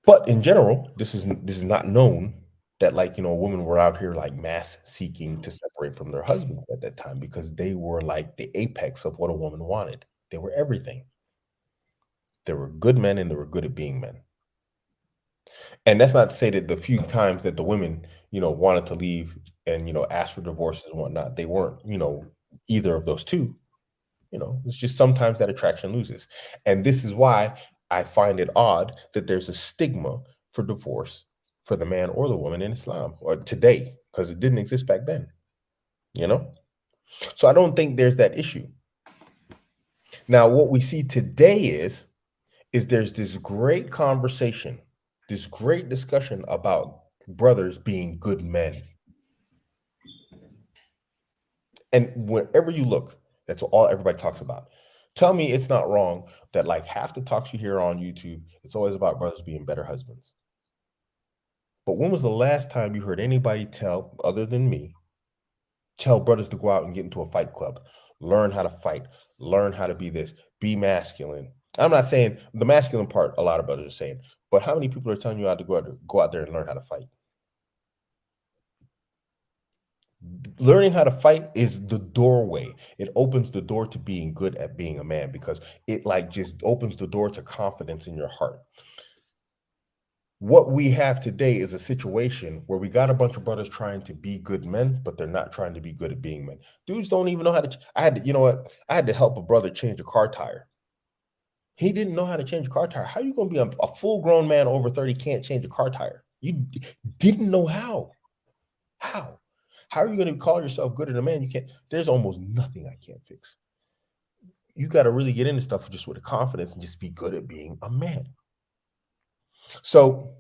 S1: But in general, this is not known that women were out here like mass seeking to separate from their husbands at that time, because they were like the apex of what a woman wanted. They were everything. They were good men, and they were good at being men. And that's not to say that the few times that the women, wanted to leave and, ask for divorces and whatnot, they weren't, either of those two. It's just sometimes that attraction loses. And this is why I find it odd that there's a stigma for divorce for the man or the woman in Islam or today, because it didn't exist back then. So I don't think there's that issue. Now, what we see today is there's this great conversation, this great discussion about brothers being good men. And wherever you look, that's all everybody talks about. Tell me it's not wrong that like half the talks you hear on YouTube, it's always about brothers being better husbands. But when was the last time you heard anybody tell, other than me, tell brothers to go out and get into a fight club, learn how to fight, learn how to be this, be masculine? I'm not saying the masculine part, a lot of brothers are saying, but how many people are telling you how to go out there and learn how to fight? Learning how to fight is the doorway. It opens the door to being good at being a man, because it like just opens the door to confidence in your heart. What we have today is a situation where we got a bunch of brothers trying to be good men, but they're not trying to be good at being men. Dudes don't even know how to. I had to help a brother change a car tire. He didn't know how to change a car tire. How are you going to be a full-grown man over 30 can't change a car tire? You didn't know how. How? How are you going to call yourself good at a man? You can't. There's almost nothing I can't fix. You got to really get into stuff just with a confidence and just be good at being a man. So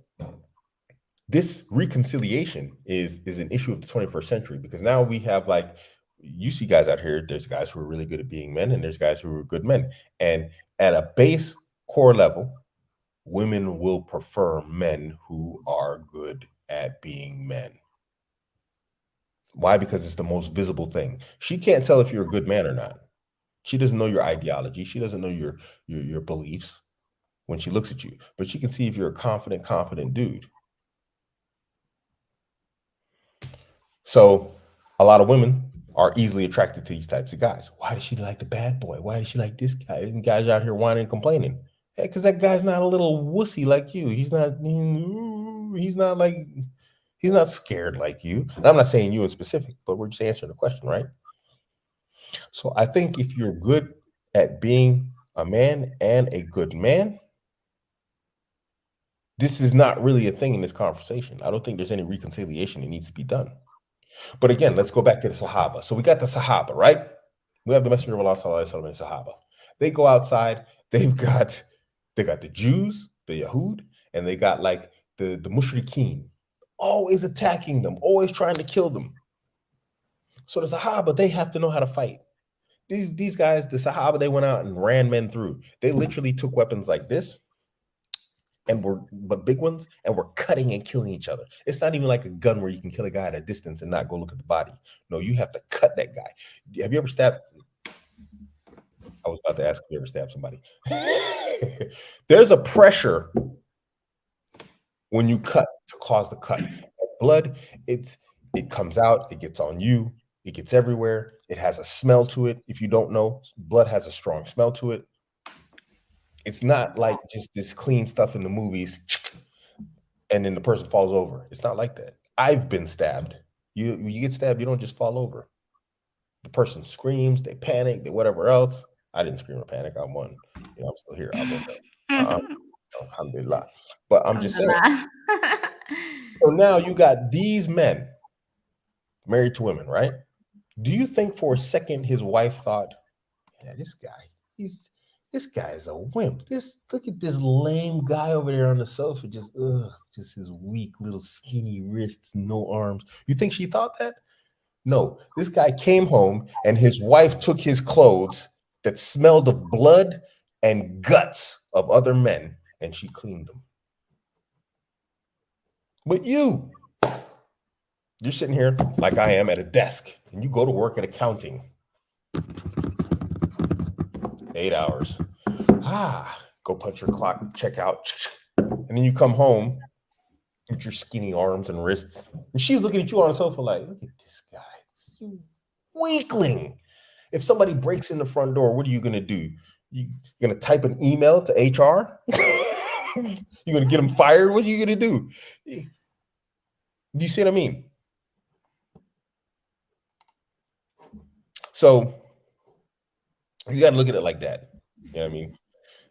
S1: this reconciliation is an issue of the 21st century, because now we have like, you see guys out here, there's guys who are really good at being men, and there's guys who are good men. And at a base core level, women will prefer men who are good at being men. Why? Because it's the most visible thing. She can't tell if you're a good man or not. She doesn't know your ideology. She doesn't know your beliefs when she looks at you, but she can see if you're a confident dude. So a lot of women are easily attracted to these types of guys. Why does she like the bad boy? Why does she like this guy? And guys out here whining and complaining. Hey, because that guy's not a little wussy like you. He's not scared like you. And I'm not saying you in specific, but we're just answering the question, right? So I think if you're good at being a man and a good man, this is not really a thing in this conversation. I don't think there's any reconciliation that needs to be done. But again, let's go back to the Sahaba. So we got the Sahaba, right? We have the Messenger of Allah sallallahu alaihi wasallam and Sahaba. They go outside. They got the Jews, the Yahud, and they got like the mushrikeen, always attacking them, always trying to kill them. So the Sahaba, they have to know how to fight. These guys, the Sahaba, they went out and ran men through. They literally took weapons like this, but big ones, and were cutting and killing each other. It's not even like a gun where you can kill a guy at a distance and not go look at the body. No, you have to cut that guy. Have you ever stabbed? I was about to ask if you ever stabbed somebody. There's a pressure when you cut to cause the cut. Blood, it comes out, it gets on you, it gets everywhere. It has a smell to it. If you don't know, blood has a strong smell to it. It's not like just this clean stuff in the movies and then the person falls over. It's not like that. I've been stabbed. You get stabbed, you don't just fall over. The person screams, they panic, they whatever else. I didn't scream or panic. I won. I'm still here. I'm okay. Alhamdulillah. But I'm just saying. So now you got these men married to women, right? Do you think for a second his wife thought, yeah, this guy is a wimp. Look at this lame guy over there on the sofa, just his weak little skinny wrists, no arms. You think she thought that? No, this guy came home and his wife took his clothes that smelled of blood and guts of other men and she cleaned them. But you're sitting here like I am at a desk and you go to work at accounting. 8 hours. Go punch your clock, check out. And then you come home with your skinny arms and wrists. And she's looking at you on the sofa like, look at this guy. You weakling. If somebody breaks in the front door, what are you going to do? You're going to type an email to HR? You're going to get them fired? What are you going to do? Do you see what I mean? So you got to look at it like that. You know what I mean?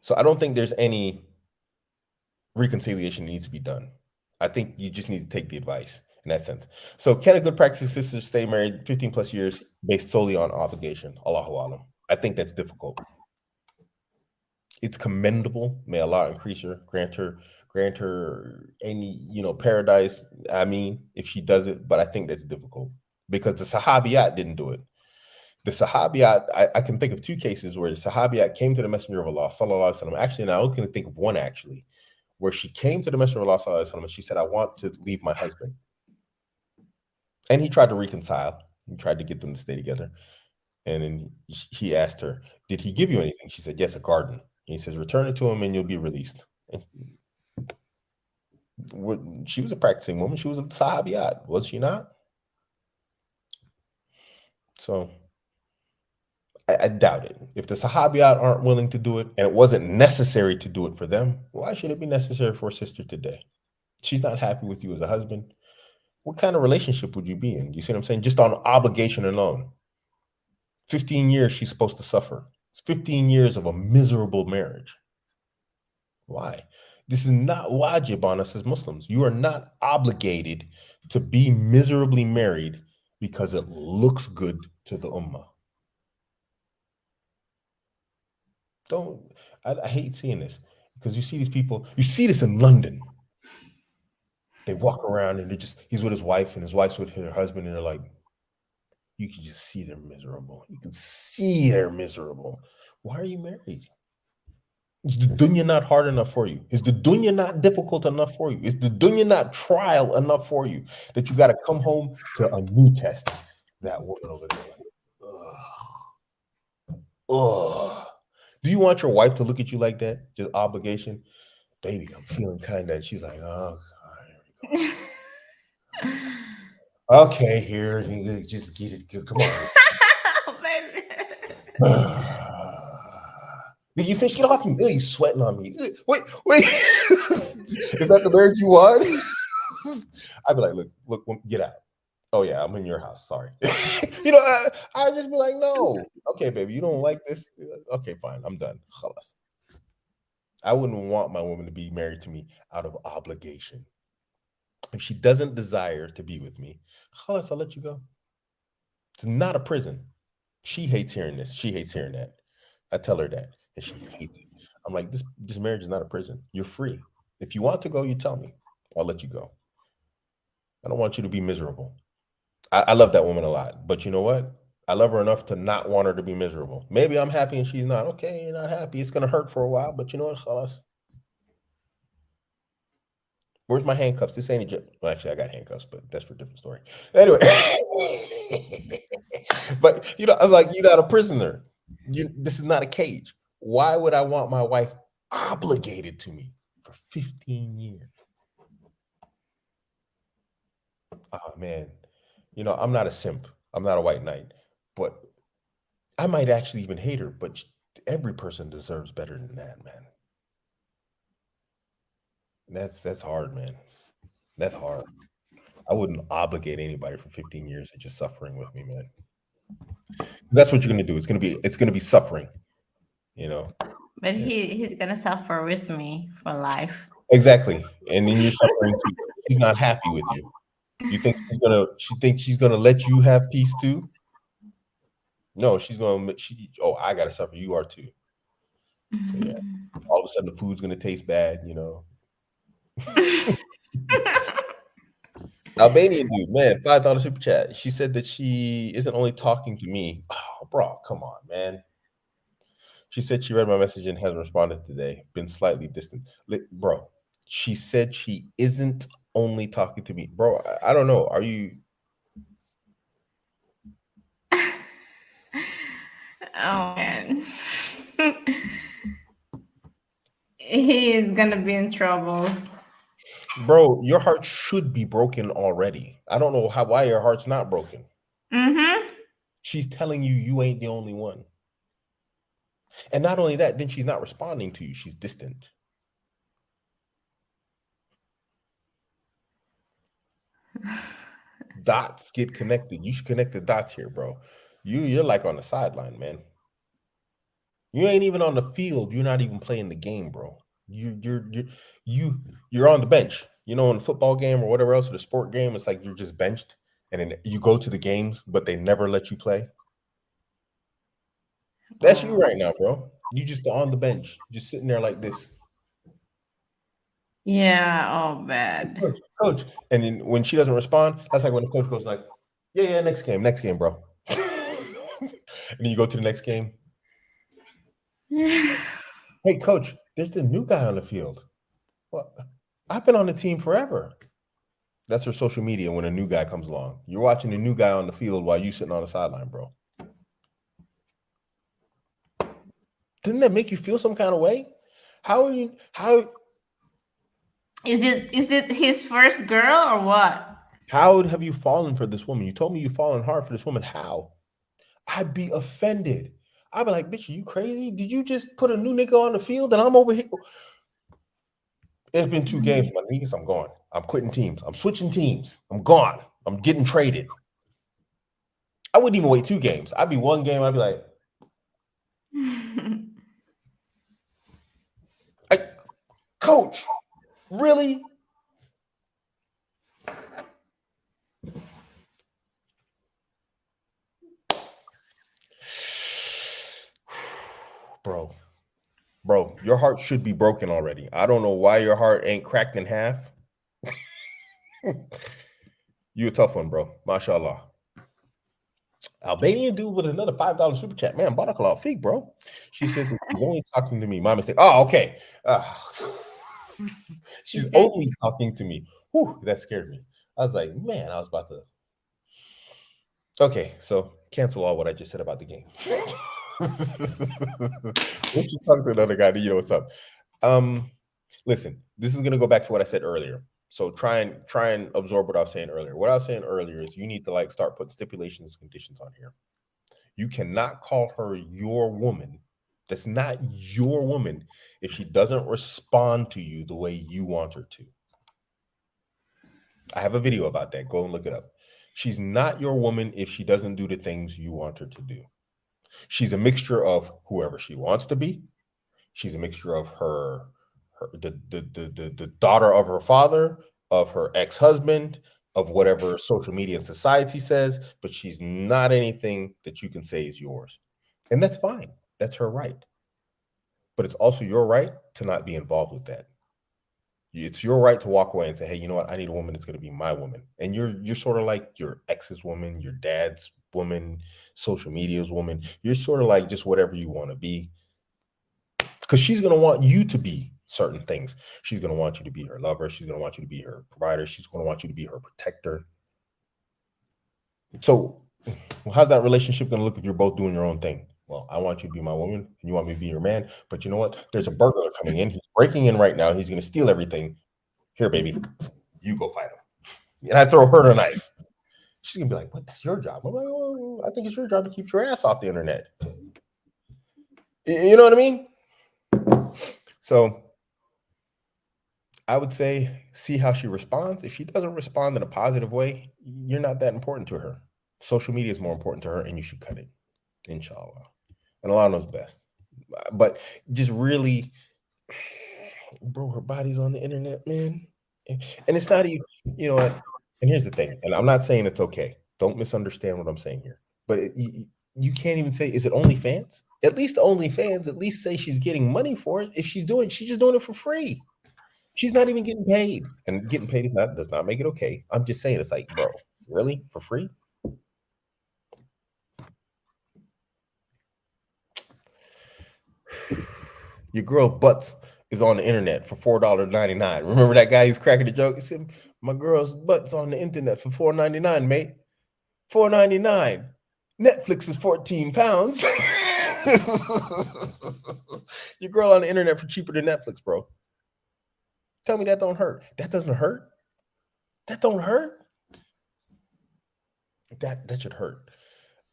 S1: So I don't think there's any reconciliation that needs to be done. I think you just need to take the advice in that sense. So can a good practice sister stay married 15 plus years based solely on obligation? Allahu Alam. I think that's difficult. It's commendable. May Allah increase her, grant her any, paradise. I mean, if she does it, but I think that's difficult because the Sahabiyat didn't do it. The Sahabiyat, I can think of two cases where the Sahabiyat came to the Messenger of Allah, sallallahu alaihi wasallam. Actually, now I can think of one actually, where she came to the Messenger of Allah, sallallahu alaihi wasallam, and she said, I want to leave my husband. And he tried to reconcile. He tried to get them to stay together. And then he asked her, did he give you anything? She said, yes, a garden. And he says, return it to him and you'll be released. And she was a practicing woman. She was a Sahabiyat, was she not? So I doubt it. If the Sahabiyat aren't willing to do it and it wasn't necessary to do it for them, why should it be necessary for a sister today? She's not happy with you as a husband. What kind of relationship would you be in? You see what I'm saying? Just on obligation alone. 15 years she's supposed to suffer. It's 15 years of a miserable marriage. Why? This is not wajib on us as Muslims. You are not obligated to be miserably married because it looks good to the ummah. I hate seeing this because you see these people, you see this in London. They walk around and he's with his wife and his wife's with her husband and they're like, you can just see they're miserable. You can see they're miserable. Why are you married? Is the dunya not hard enough for you? Is the dunya not difficult enough for you? Is the dunya not trial enough for you that you got to come home to a new test? That woman over there. Ugh. Do you want your wife to look at you like that? Just obligation? Baby, I'm feeling kind of. She's like, oh, God, here we go. Okay, here, just get it. Come on.
S2: Baby.
S1: Did you think get off me? You sweating on me. Wait. Is that the marriage you want? I'd be like, look, get out. Oh yeah, I'm in your house. Sorry. I'd just be like, no. Okay, baby, you don't like this? Okay, fine. I'm done. Khalas. I wouldn't want my woman to be married to me out of obligation. If she doesn't desire to be with me, khalas, I'll let you go. It's not a prison. She hates hearing this. She hates hearing that. I tell her that, and she hates it. I'm like, this marriage is not a prison. You're free. If you want to go, you tell me. I'll let you go. I don't want you to be miserable. I love that woman a lot, but you know what? I love her enough to not want her to be miserable. Maybe I'm happy and she's not. Okay, you're not happy. It's going to hurt for a while, but you know what? Khalas. Where's my handcuffs? This ain't Egypt. Well, actually, I got handcuffs, but that's for a different story. Anyway. But, I'm like, you're not a prisoner. This is not a cage. Why would I want my wife obligated to me for 15 years? Oh man, I'm not a simp. I'm not a white knight, but I might actually even hate her. But every person deserves better than that, man. That's hard, man. That's hard. I wouldn't obligate anybody for 15 years of just suffering with me, man. That's what you're gonna do. It's gonna be suffering,
S2: But
S1: Yeah.
S2: he's gonna suffer with me for life.
S1: Exactly. And then you're suffering too. She's not happy with you. You think she thinks she's gonna let you have peace too? No, I gotta suffer. You are too. So yeah. All of a sudden the food's gonna taste bad, Albanian dude, man, $5 super chat. She said that she isn't only talking to me. Oh, bro, come on, man. She said she read my message and hasn't responded today. Been slightly distant. Bro, she said she isn't only talking to me. Bro, I don't know. Are you?
S2: Oh man. He is gonna be in troubles.
S1: Bro, your heart should be broken already. I don't know why your heart's not broken.
S2: Mm-hmm.
S1: She's telling you ain't the only one. And not only that, then she's not responding to you. She's distant. Dots get connected. You should connect the dots here, bro. You're like on the sideline, man. You ain't even on the field. You're not even playing the game, bro. You're on the bench. In a football game or whatever else, or the sport game, it's like you're just benched, and then you go to the games, but they never let you play. That's you right now, bro. You just on the bench, just sitting there like this.
S2: Yeah, oh bad.
S1: Coach. And then when she doesn't respond, that's like when the coach goes like, yeah, next game, bro. And then you go to the next game. Hey, coach, there's the new guy on the field. Well, I've been on the team forever. That's her social media when a new guy comes along. You're watching the new guy on the field while you sitting on the sideline, bro. Didn't that make you feel some kind of way? How
S2: is it his first girl or what?
S1: How have you fallen for this woman? You told me you've fallen hard for this woman. How? I'd be offended. I'd be like, bitch, are you crazy? Did you just put a new nigga on the field and I'm over here? It's been 2 games, my niggas. I'm gone. I'm quitting teams. I'm switching teams. I'm gone. I'm getting traded. I wouldn't even wait 2 games. I'd be 1 game. I'd be like, coach, really? Bro, your heart should be broken already. I don't know why your heart ain't cracked in half. You a tough one, bro. Mashallah. Albanian dude with another $5 super chat. Man, Barakallah Feek, bro. She said that she's only talking to me. My mistake. Oh, okay. She's only talking to me. Whew, that scared me. I was like, man, I was about to. Okay, so cancel all what I just said about the game. Once you talk to another guy, you know what's up. Listen, this is gonna go back to what I said earlier. So try and absorb what I was saying earlier. What I was saying earlier is you need to start putting stipulations and conditions on here. You cannot call her your woman. That's not your woman if she doesn't respond to you the way you want her to. I have a video about that. Go and look it up. She's not your woman if she doesn't do the things you want her to do. She's a mixture of whoever she wants to be. She's a mixture of the daughter of her father, of her ex-husband, of whatever social media and society says, but she's not anything that you can say is yours. And that's fine. That's her right. But it's also your right to not be involved with that. It's your right to walk away and say, hey, you know what? I need a woman that's going to be my woman. And you're sort of like your ex's woman, your dad's woman, social media's woman. You're sort of like just whatever you want to be. Because she's going to want you to be certain things. She's going to want you to be her lover. She's going to want you to be her provider. She's going to want you to be her protector. So how's that relationship going to look if you're both doing your own thing? Well, I want you to be my woman, and you want me to be your man. But you know what? There's a burglar coming in. He's breaking in right now. He's going to steal everything. Here, baby, you go fight him. And I throw her the knife. She's going to be like, what? That's your job. I'm like, oh, I think it's your job to keep your ass off the internet. You know what I mean? So I would say see how she responds. If she doesn't respond in a positive way, you're not that important to her. Social media is more important to her, and you should cut it, inshallah. And Allah knows best. But just really, bro, her body's on the internet, man. And it's not even, you know what? And here's the thing, and I'm not saying it's okay. Don't misunderstand what I'm saying here. But you can't even say, is it OnlyFans? At least OnlyFans, at least say she's getting money for it. If she's just doing it for free. She's not even getting paid. And getting paid does not make it okay. I'm just saying, it's like, bro, really? For free? Your girl butts is on the internet for $4.99. Remember that guy who's cracking the joke? He said, my girl's butt's on the internet for $4.99, mate. $4.99. Netflix is 14 pounds. Your girl on the internet for cheaper than Netflix, bro. Tell me that don't hurt. That doesn't hurt. That don't hurt. That should hurt.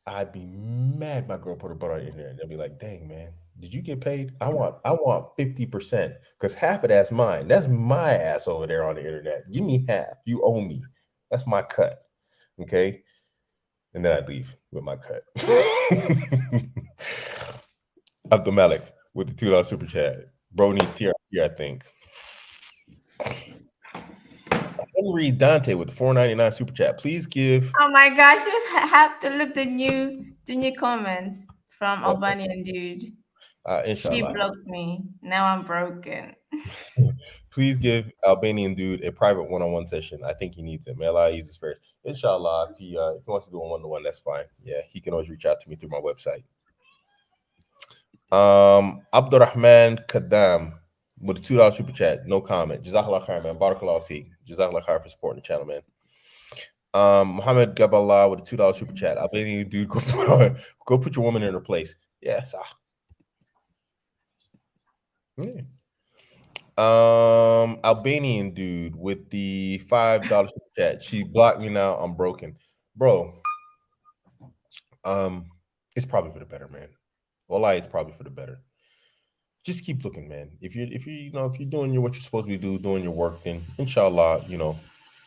S1: I'd be mad my girl put her butt on the internet. They'll be like, dang, man, did you get paid? I want 50% because half of that's mine. That's my ass over there on the internet. Give me half. You owe me. That's my cut. Okay. And then I'd leave with my cut. Abdul with the $2 super chat. Bro needs TRP, I think. Henry Dante with the $4.99 super chat. Please give.
S2: Oh my gosh, you have to look the new comments from Albanian dude. She blocked me. Now I'm broken.
S1: Please give Albanian dude a private one-on-one session. I think he needs it. May Allah ease his first. Inshallah, if he wants to do a one-to-one, that's fine. Yeah, he can always reach out to me through my website. Abdurrahman Kadam with a $2 super chat. No comment. Jazakallah khair, man. Barakallah feek. Jazakallah khair for supporting the channel, man. Muhammad Gaballah with a $2 super chat. Albanian dude, go put your woman in her place. Yes. Yeah. Albanian dude with the $5 super chat. She blocked me now. I'm broken, bro. It's probably for the better, man. Wallahi, it's probably for the better. Just keep looking, man. If you're doing what you're supposed to be doing your work, then inshallah,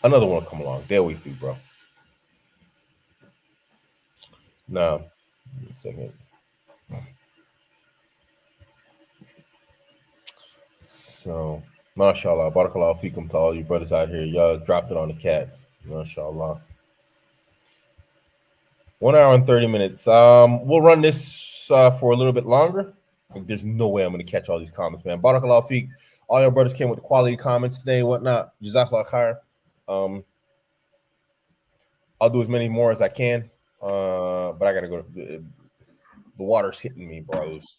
S1: another one will come along. They always do, bro. Now, wait a second. So, mashallah, barakallahu feekum to all you brothers out here. Y'all dropped it on the cat. Mashallah. 1 hour and 30 minutes. We'll run this for a little bit longer. There's no way I'm going to catch all these comments, man. Barakallahu feek. All your brothers came with quality comments today, whatnot. Jazakallah khair. I'll do as many more as I can. But I got to go. The water's hitting me, bros.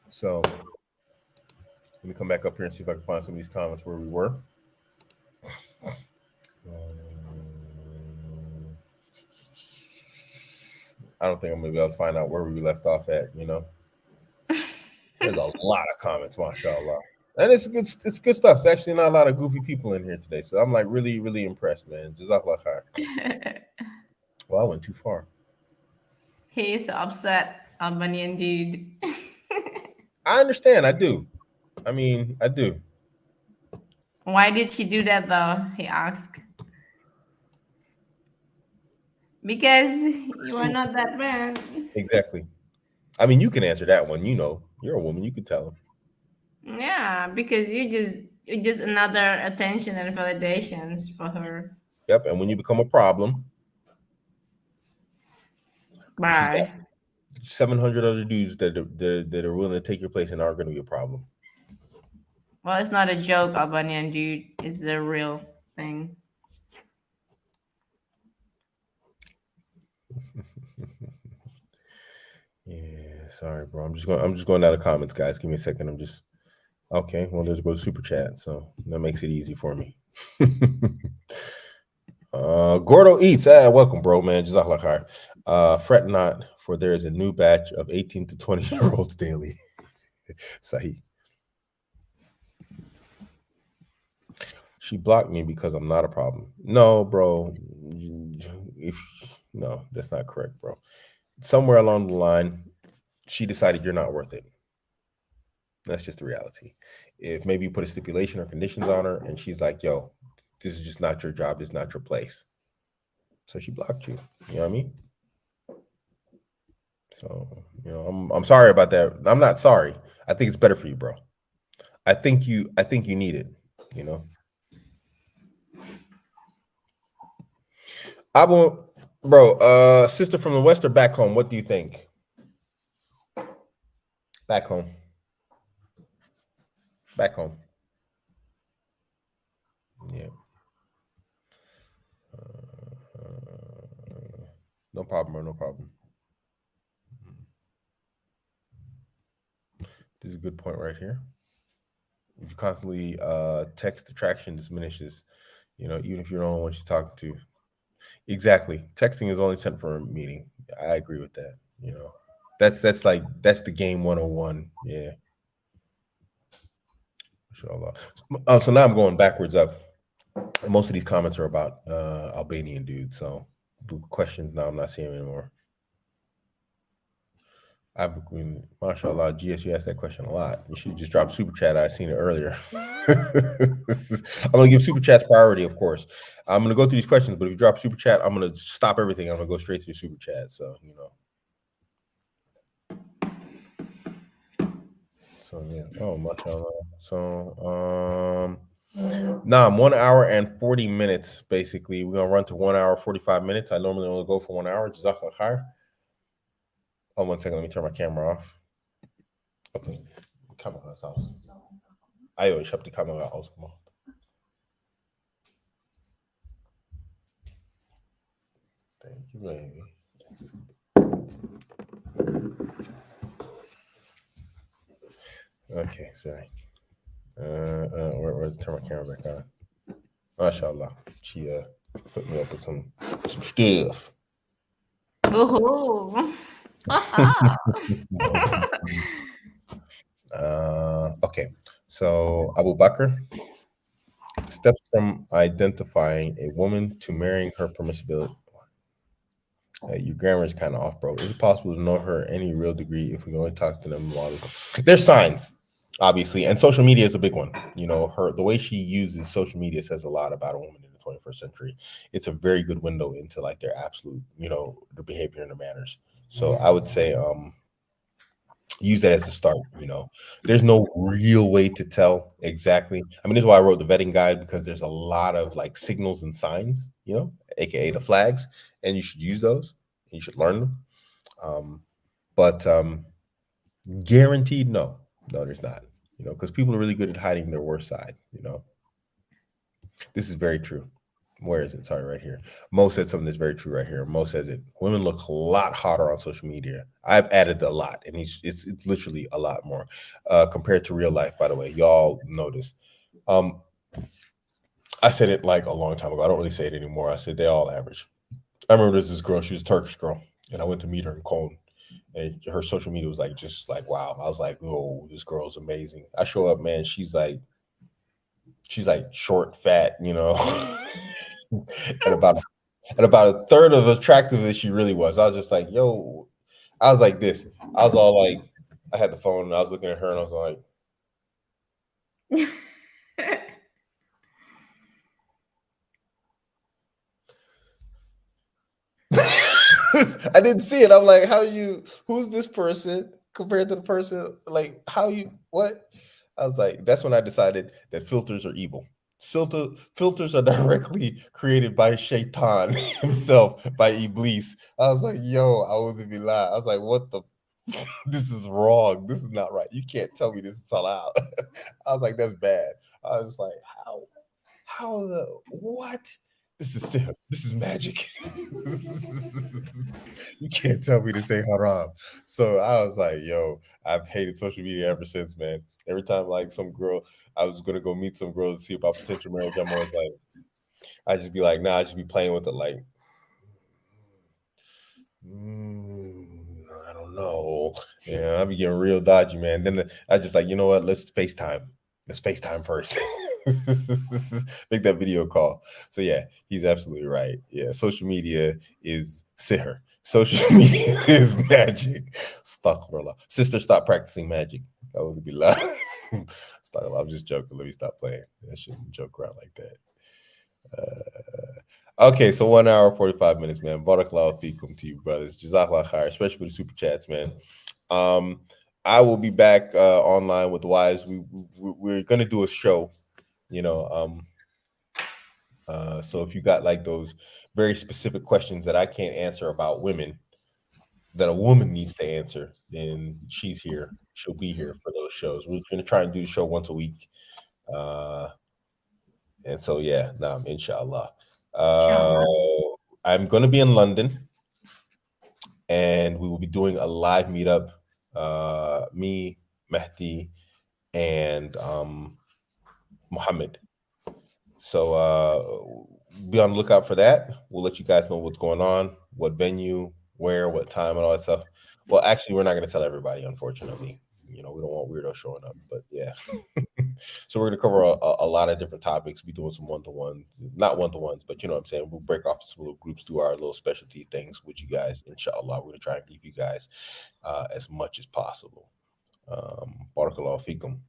S1: So let me come back up here and see if I can find some of these comments where we were. I don't think I'm going to be able to find out where we left off at, There's a lot of comments, mashallah. And it's good stuff. It's actually not a lot of goofy people in here today. So I'm like really, really impressed, man. Jazakallah khair. Well, I went too far.
S2: He's upset, Albanian dude.
S1: I understand. I do. I mean, I do.
S2: Why did she do that, though? He asked. Because you are not that man.
S1: Exactly. I mean, you can answer that one. You're a woman. You can tell him.
S2: Yeah, because you're just another attention and validations for her.
S1: Yep. And when you become a problem,
S2: Bye.
S1: 700 other dudes that are willing to take your place and aren't going to be a problem.
S2: Well, it's not a joke, Albanian dude. It's the real thing.
S1: Yeah, sorry, bro. I'm just going down the comments, guys. Give me a second. Okay. Well, there's go super chat, so that makes it easy for me. Gordo Eats. Welcome, bro, man. Jazakallah khair. Fret not, for there is a new batch of 18 to 20-year-olds daily. Sahih. She blocked me because I'm not a problem. No, bro. No, that's not correct, bro. Somewhere along the line, she decided you're not worth it. That's just the reality. If maybe you put a stipulation or conditions on her and she's like, yo, this is just not your job, this is not your place. So she blocked you. You know what I mean? So, you know, I'm sorry about that. I'm not sorry. I think it's better for you, bro. I think you need it, you know. Bro, sister from the West or back home, what do you think? Back home. Back home. Yeah. No problem, bro. No problem. This is a good point right here. If you constantly text, attraction diminishes, you know, even if you're the only one she's talking to. Exactly. Texting is only sent for a meeting. I agree with that. You know, that's the game 101. Yeah. So now I'm going backwards up. Most of these comments are about Albanian dudes. So the questions now I'm not seeing anymore. Mashallah, GS, you asked that question a lot. You should just drop super chat. I seen it earlier. I'm gonna give super chats priority, of course. I'm gonna go through these questions, but if you drop super chat, I'm gonna stop everything. I'm gonna go straight to the super chat. So you know. So yeah. Oh, mashallah. So now I'm 1 hour and 40 minutes. Basically, we're gonna run to 1 hour 45 minutes. I normally only go for 1 hour. Jazakallah khair. Oh, 1 second. Let me turn my camera off. Okay. Kamera's aus. Ayo, ich habe die Kamera ausgemacht. Thank you, baby. Okay, sorry. Where's turn my camera back on? MashaAllah. She put me up with some stuff.
S2: Woohoo!
S1: Okay, so Abu Bakr, steps from identifying a woman to marrying her permissibility. Your grammar is kind of off, bro. Is it possible to know her any real degree if we can only talk to them while there's signs, obviously, and social media is a big one. You know, the way she uses social media says a lot about a woman in the 21st century. It's a very good window into like their absolute, you know, their behavior and their manners. So I would say use that as a start. You know, there's no real way to tell exactly. I mean, this is why I wrote the vetting guide, because there's a lot of like signals and signs, you know, aka the flags, and you should use those. You should learn them. But guaranteed, no, there's not. You know, because people are really good at hiding their worst side. You know, this is very true. Where is it? Sorry, right here. Mo said something that's very true right here. Mo says it. Women look a lot hotter on social media. I've added a lot, and it's literally a lot more compared to real life. By the way, y'all notice. I said it like a long time ago. I don't really say it anymore. I said they all average. I remember there's this girl. She was a Turkish girl, and I went to meet her in Cologne. And her social media was like just like wow. I was like, oh, this girl's amazing. I show up, man. She's like short, fat, you know, and about a third of attractive as she really was. I was just like, yo, I was like this. I was all like, I had the phone and I was looking at her and I was like, I didn't see it. I'm like, who's this person compared to the person? Like, what? I was like, that's when I decided that filters are evil. Filters are directly created by Shaitan himself, by Iblis. I was like, yo, I wouldn't be lying. I was like, what the? This is wrong. This is not right. You can't tell me this is allowed. I was like, that's bad. I was like, what? This is sin. This is magic. You can't tell me this ain't haram. So I was like, yo, I've hated social media ever since, man. Every time like some girl, I was gonna go meet some girl to see about potential marriage, I'm always like, I just be like, nah, I just be playing with it like, I don't know. Yeah, I'll be getting real dodgy, man. Then I just like, you know what? Let's FaceTime. Let's FaceTime first. Make that video call. So yeah, he's absolutely right. Yeah, social media is sihr. Social media is magic. Astaghfirullah. Sister, stop practicing magic. That would be loud. Astaghfirullah. I'm just joking. Let me stop playing. I shouldn't joke around like that. Okay, so 1 hour 45 minutes, man. Barakallahu feekum to you, brothers. Jazakallah khair, especially for the super chats, man. I will be back online with the wives. We're gonna do a show, you know. So if you got like those very specific questions that I can't answer about women, that a woman needs to answer, then she's here. She'll be here for those shows. We're gonna try and do the show once a week. And so yeah, inshallah. I'm gonna be in London, and we will be doing a live meetup. Me, Mehdi, and Muhammad. So be on the lookout for that. We'll let you guys know what's going on, what venue, where, what time, and all that stuff. Well, actually, we're not going to tell everybody, unfortunately. You know, we don't want weirdos showing up, but yeah. So we're going to cover a lot of different topics. Be doing some one-to-ones, not one-to-ones, but you know what I'm saying. We'll break off some little groups, do our little specialty things with you guys. Inshallah, we're going to try and give you guys as much as possible. Barakallahu feekum.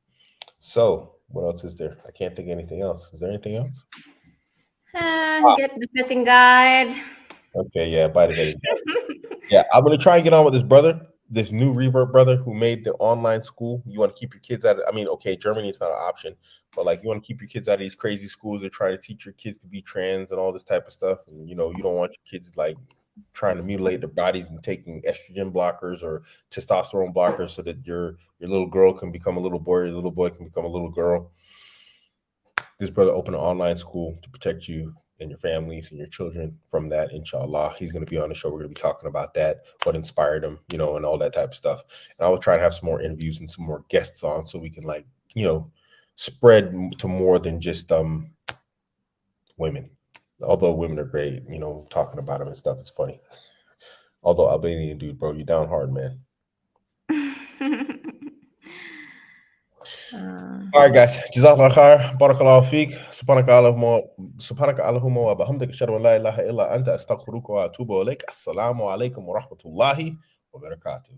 S1: So what else is there? I can't think of anything else. Is there anything else?
S2: Get the vetting guide.
S1: Okay, yeah, buy the vetting guide. Yeah, I'm gonna try and get on with this brother, this new revert brother who made the online school. You want to keep your kids out of, I mean, okay, Germany is not an option, but like you want to keep your kids out of these crazy schools. They're trying to teach your kids to be trans and all this type of stuff. And you know, you don't want your kids like trying to mutilate their bodies and taking estrogen blockers or testosterone blockers so that your little girl can become a little boy, your little boy can become a little girl. This brother opened an online school to protect you and your families and your children from that, inshallah. He's going to be on the show. We're going to be talking about that, what inspired him, you know, and all that type of stuff. And I will try to have some more interviews and some more guests on so we can, like, you know, spread to more than just women. Although women are great, you know, talking about them and stuff is funny. Although Albanian dude, bro, you down hard, man. All right, guys. Jazakallah khair. Barakallahu feek. Subhanaka Allahumma wa bihamdika ashhadu an la ilaha illa anta astaghfiruka wa atubu ilaik. Assalamu alaikum wa rahmatullahi wa barakatuh.